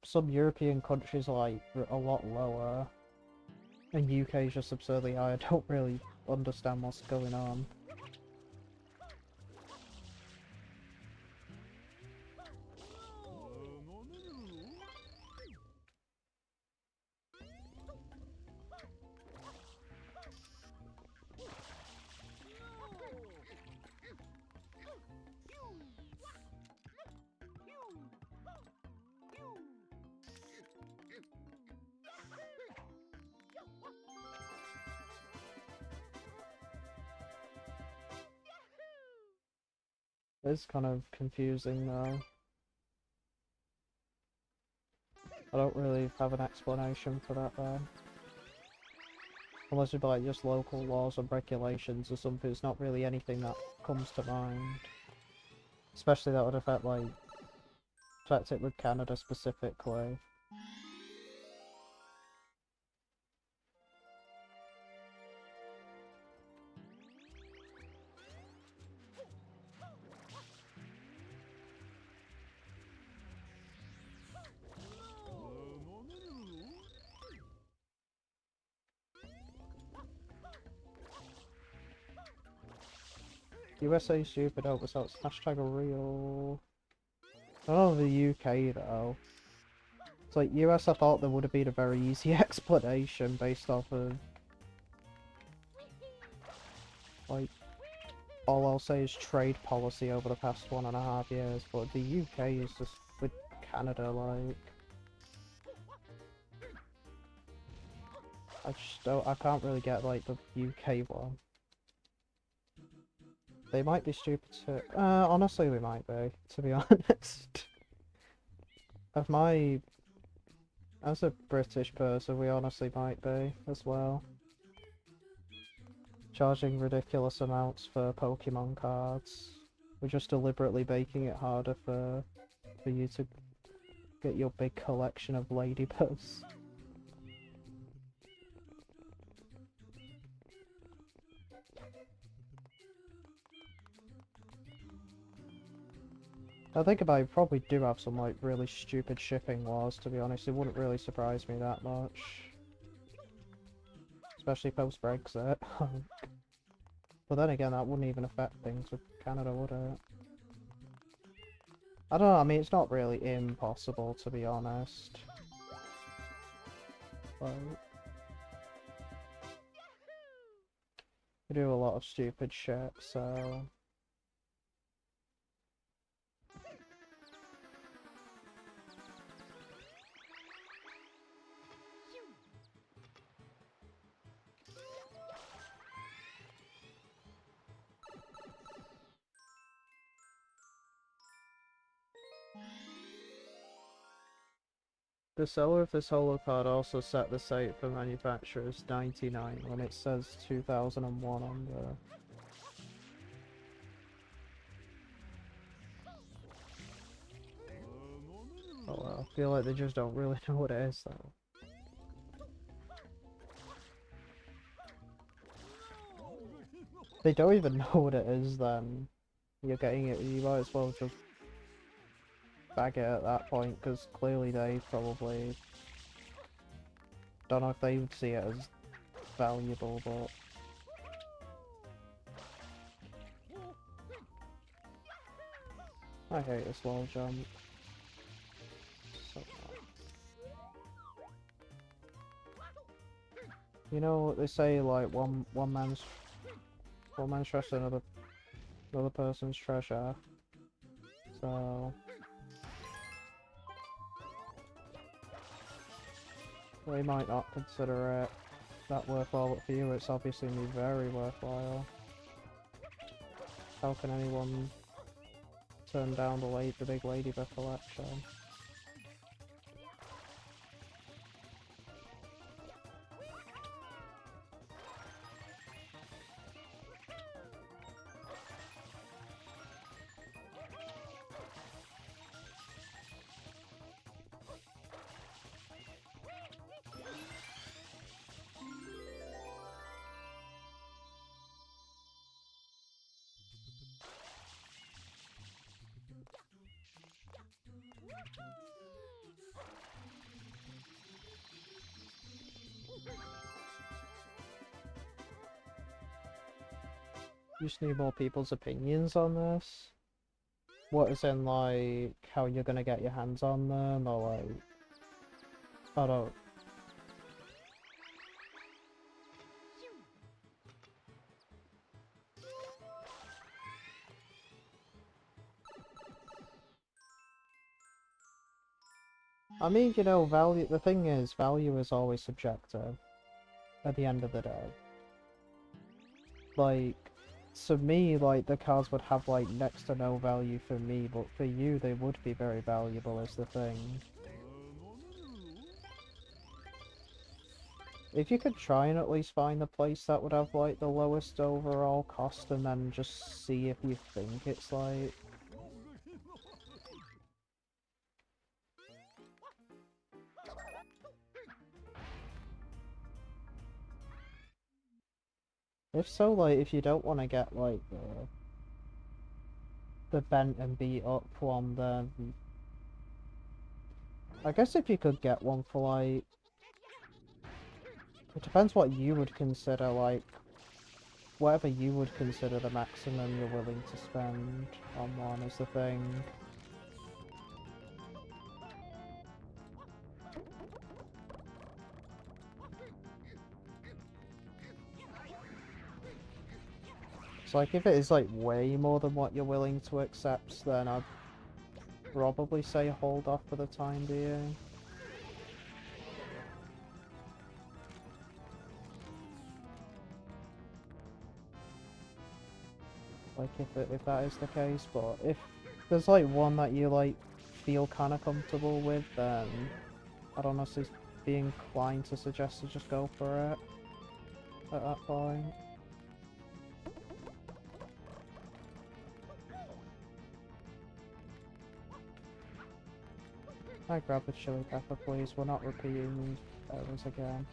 some European countries are like a lot lower, and UK is just absurdly high. I don't really understand what's going on. It's kind of confusing though. I don't really have an explanation for that though. Unless it'd be like just local laws and regulations or something, it's not really anything that comes to mind. Especially that would affect it with Canada specifically. USA stupid over, so it's hashtag real. I don't know the UK though. It's like US, I thought there would have been a very easy explanation based off of like all I'll say is trade policy over the past 1.5 years, but the UK is just with Canada like I can't really get like the UK one. They might be stupid too. Honestly, they might be, to be honest. As a British person, we honestly might be, as well. Charging ridiculous amounts for Pokemon cards. We're just deliberately making it harder for you to get your big collection of ladybugs. I think about it, we probably do have some like really stupid shipping laws, to be honest. It wouldn't really surprise me that much. Especially post-Brexit. But then again, that wouldn't even affect things with Canada, would it? I don't know, I mean, it's not really impossible, to be honest. Like, we do a lot of stupid shit, so... The seller of this holo card also set the site for manufacturers 99 when it says 2001 on there. Oh well, I feel like they just don't really know what it is though. They don't even know what it is then. You're getting it, you might as well just bag it at that point, because clearly they probably don't know if they would see it as valuable, but I hate this wall jump. So you know what they say, like one man's trash, another person's treasure. So they might not consider it that worthwhile, but for you it's obviously gonna be very worthwhile. How can anyone turn down the big ladybug collection? You just need more people's opinions on this. What is in, like, how you're gonna get your hands on them, or like, I don't. I mean, you know, value. The thing is, value is always subjective. At the end of the day, like, to me, like, the cards would have like next to no value for me, but for you, they would be very valuable. Is the thing. If you could try and at least find the place that would have like the lowest overall cost, and then just see if you think it's like. If so, like, if you don't want to get like the bent and beat up one, then I guess if you could get one for like, it depends what you would consider like, whatever you would consider the maximum you're willing to spend on one is the thing. So like, if it is like way more than what you're willing to accept, then I'd probably say hold off for the time being. Like, if that is the case, but if there's like one that you like feel kind of comfortable with, then I'd honestly be inclined to suggest to just go for it at that point. I grab the chili pepper, please. We're not repeating these errors again.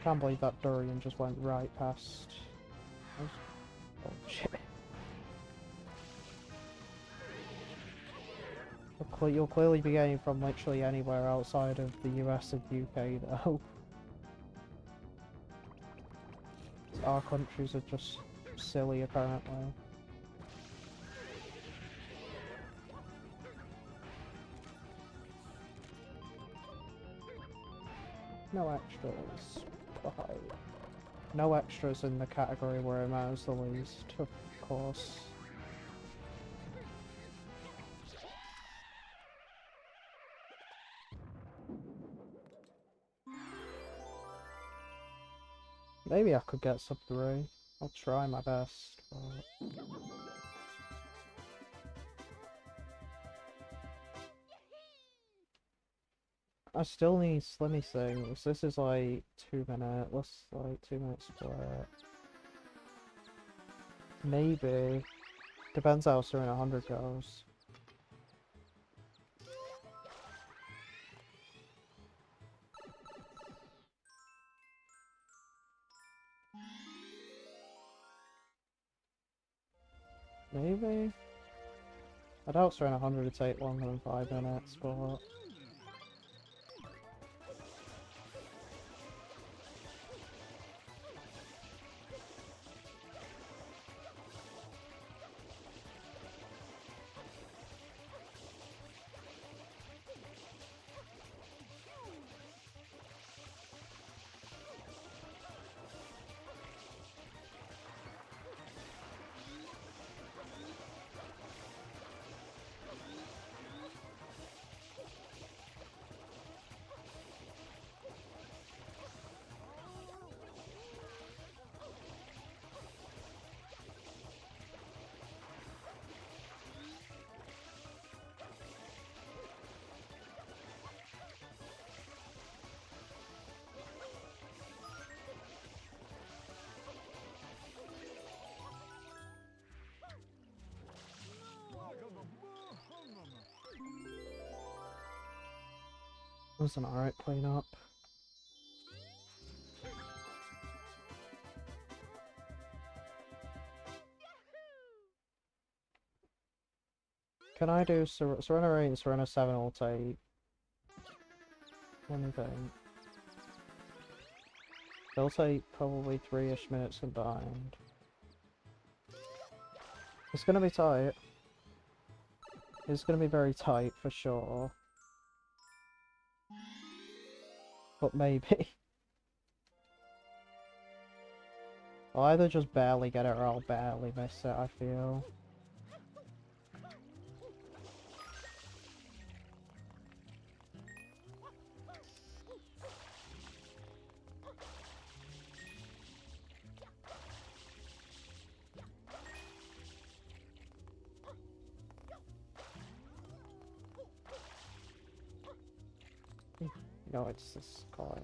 Can't believe that durian just went right past. Oh shit. You'll clearly be getting from literally anywhere outside of the US and UK though. Our countries are just silly apparently. No extras. Bye. No extras in the category where it matters the least, of course. Maybe I could get sub 3. I'll try my best, but... I still need Slimmy things. This is like 2 minutes. Let's like 2 minutes split. Maybe. Depends how soon 100 goes. Maybe? I doubt Surrender 100 would take longer than 5 minutes, but... It was an alright cleanup. Can I do Serena 8 and Serena 7 will take Let me think. They'll take probably 3-ish minutes combined. It's gonna be tight. It's gonna be very tight for sure. But maybe. I'll either just barely get it or I'll barely miss it, I feel. No, it's this coin.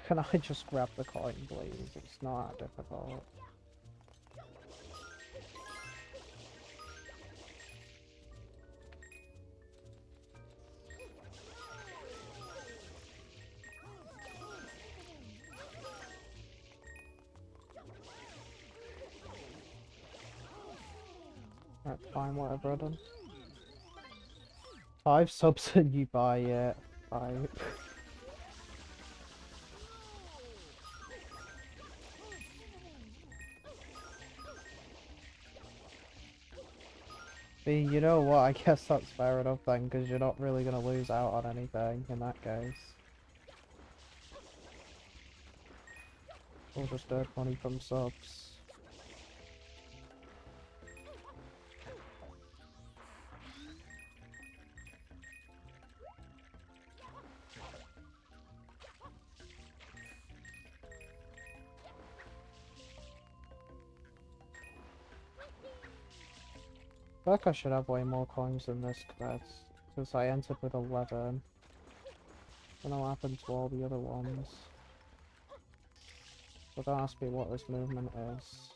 Can I just grab the coin, please? It's not that difficult. Alright, fine, whatever, done. 5 subs and you buy it. Right. You know what, I guess that's fair enough then, because you're not really going to lose out on anything in that case. We'll just earn money from subs. I feel like I should have way more coins than this because I entered with 11. I don't know what happened to all the other ones. So don't ask me what this movement is.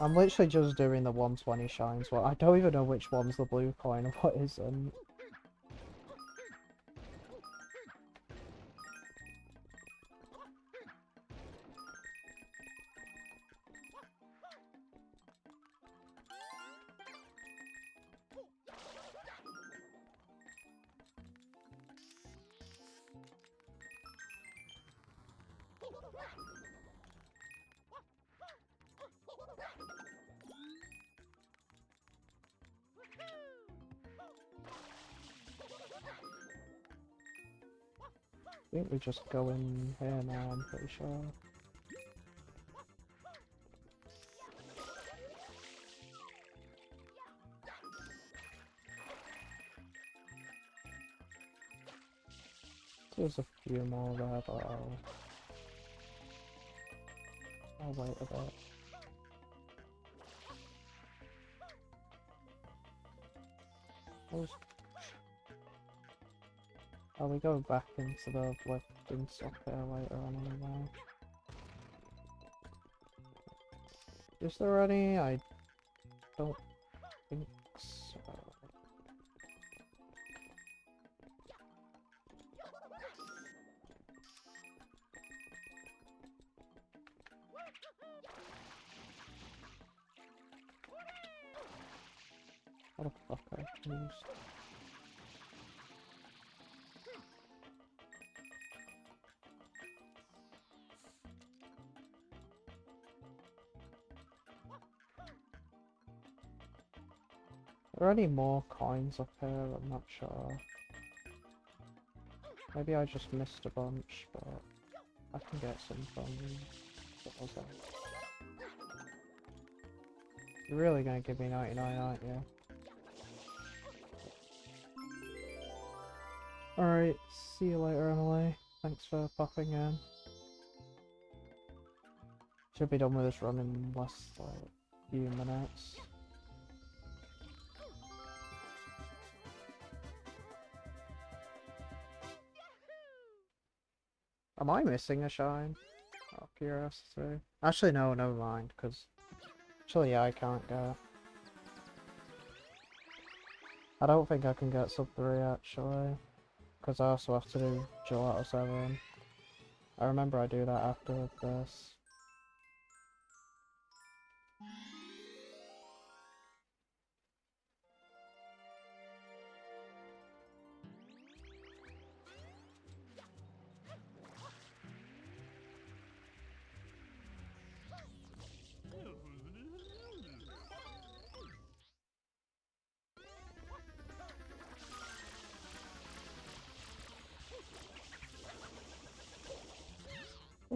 I'm literally just doing the 120 shines. Well, I don't even know which one's the blue coin and what isn't. I think we just go in here now, I'm pretty sure. There's a few more there, but I'll wait a bit. Oh, we go back into the lifting stuff there later on anyway. Is there any? I don't think so. What the fuck I used? Are there any more coins up here? I'm not sure. Maybe I just missed a bunch, but I can get some from what was that? You're really gonna give me 99, aren't you? Alright, see you later, Emily. Thanks for popping in. Should be done with this run in less like a few minutes. Am I missing a shine? Out of curiosity. Actually, no, never mind, because... Actually, yeah, I can't get... I don't think I can get sub 3, actually. Because I also have to do Gelato 7. I remember I do that after this.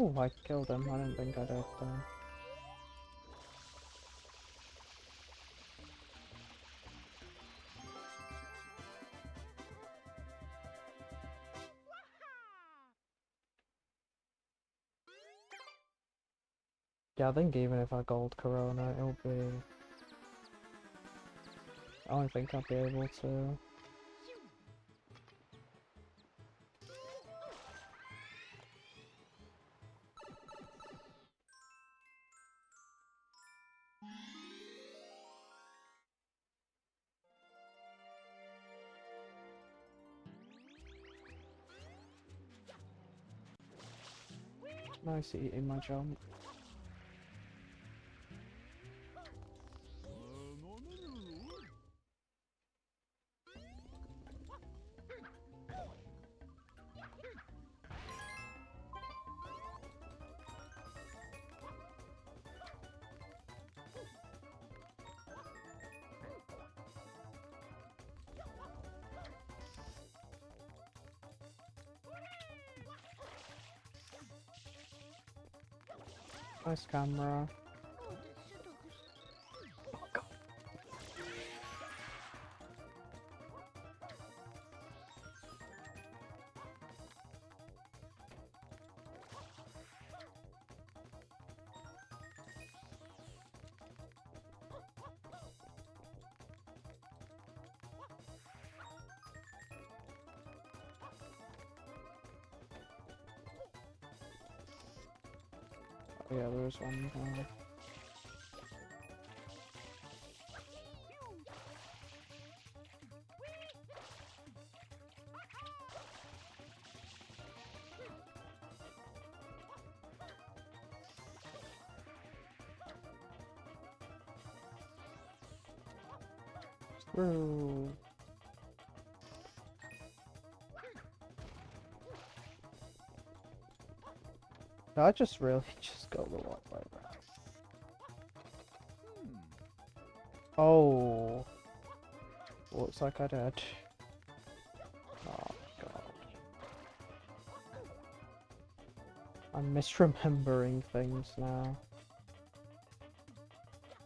Oh, I killed him. I didn't think I did then. Yeah, I think even if I gold Corona, it'll be... I don't think I'll be able to. Nice eating my jump. Nice camera. Oh god. Oh, yeah, there's one there. Screw. I just really just go the one way around. Oh. Looks like I did. Oh god. I'm misremembering things now.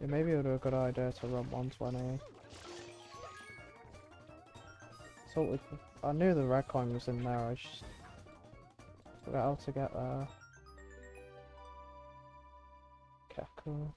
Yeah, maybe it would be a good idea to run 120. So I knew the red coin was in there, I just forgot how to get there. Okay, cool.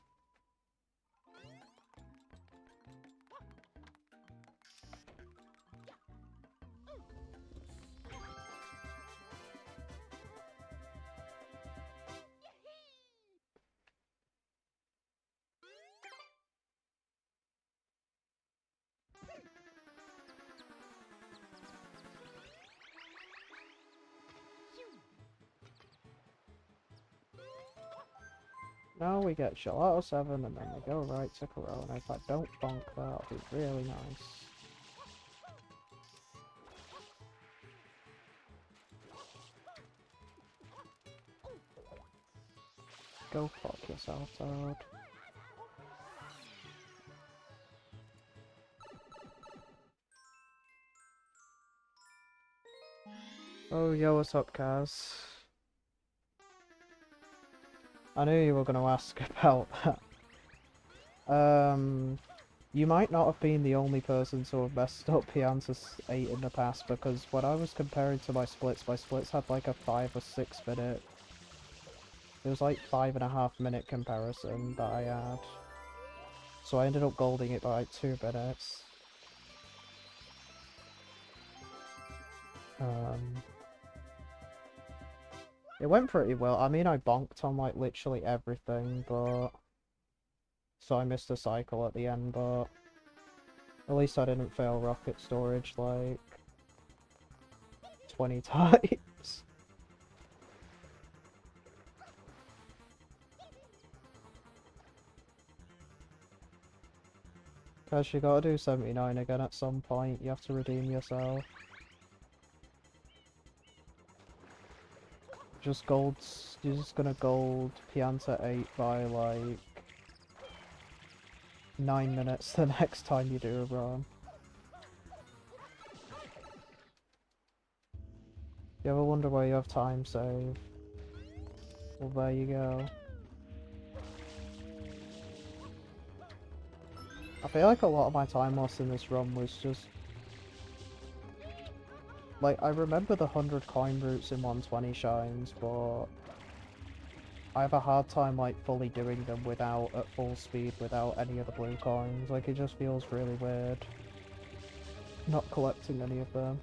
Now we get Gelato 7 and then we go right to Corona. If I don't bonk that, it'll be really nice. Go fuck yourself, Toad. Oh, yo, what's up, Kaz? I knew you were going to ask about that. You might not have been the only person to have messed up Pianta 8 in the past, because when I was comparing to my splits had like a 5 or 6 minute... It was like 5.5 minute comparison that I had. So I ended up golding it by like 2 minutes. It went pretty well. I mean, I bonked on like literally everything, but... So I missed a cycle at the end, but... At least I didn't fail rocket storage like... 20 times. Cause you gotta do 79 again at some point, you have to redeem yourself. Just golds, you're just gonna gold Pianta 8 by like 9 minutes the next time you do a run. You ever wonder why you have time save? Well, there you go. I feel like a lot of my time lost in this run was just... Like, I remember the 100 coin routes in 120 shines, but... I have a hard time, like, fully doing them without, at full speed, without any of the blue coins. Like, it just feels really weird not collecting any of them.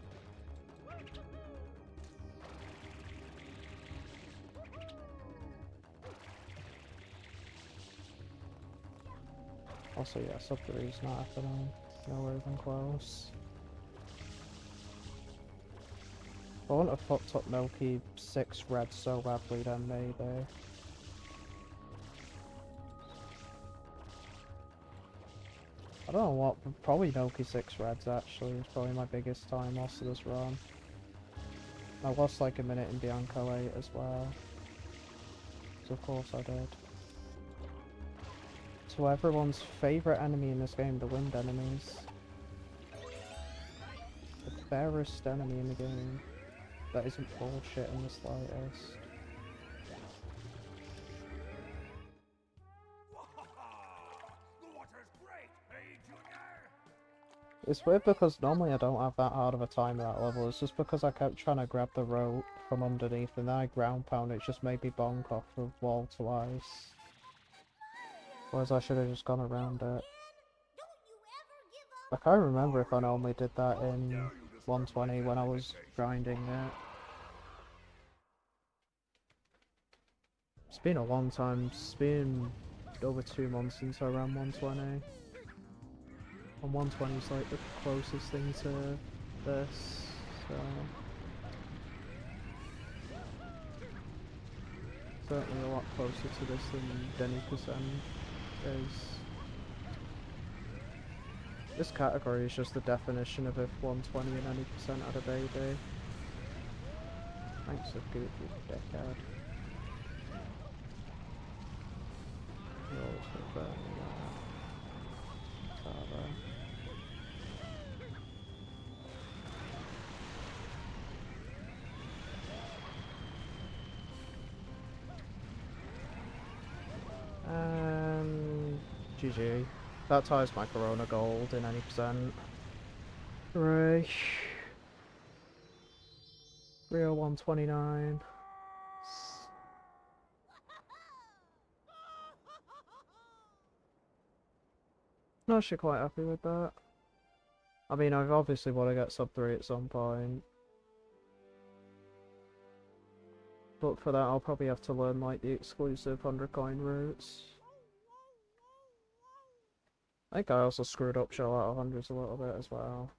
Also, yeah, sub 3 is not happening. Nowhere even close. I want to fucked up Milky 6 red so badly then maybe. I don't know what, probably Milky 6 reds actually is probably my biggest time loss of this run. I lost like a minute in Bianco 8 as well. So of course I did. So everyone's favourite enemy in this game, the wind enemies. The fairest enemy in the game. That isn't bullshit in the slightest. It's weird because normally I don't have that hard of a time at that level. It's just because I kept trying to grab the rope from underneath and then I ground pound it, just made me bonk off the wall twice. Whereas I should have just gone around it. I can't remember if I normally did that in 120 when I was grinding it. It's been a long time. It's been over 2 months since I ran 120. And 120 is like the closest thing to this, so... Certainly a lot closer to this than Denny Percent is. This category is just the definition of if 120 and any percent had a baby. Thanks for good, you dickhead. You're also burning that. Father. GG. That ties my Corona gold in any percent. Right. 301.29. I'm actually quite happy with that. I mean, I've obviously want to get sub 3 at some point. But for that, I'll probably have to learn, like, the exclusive 100 coin routes. I think I also screwed up Shell out of hundreds a little bit as well.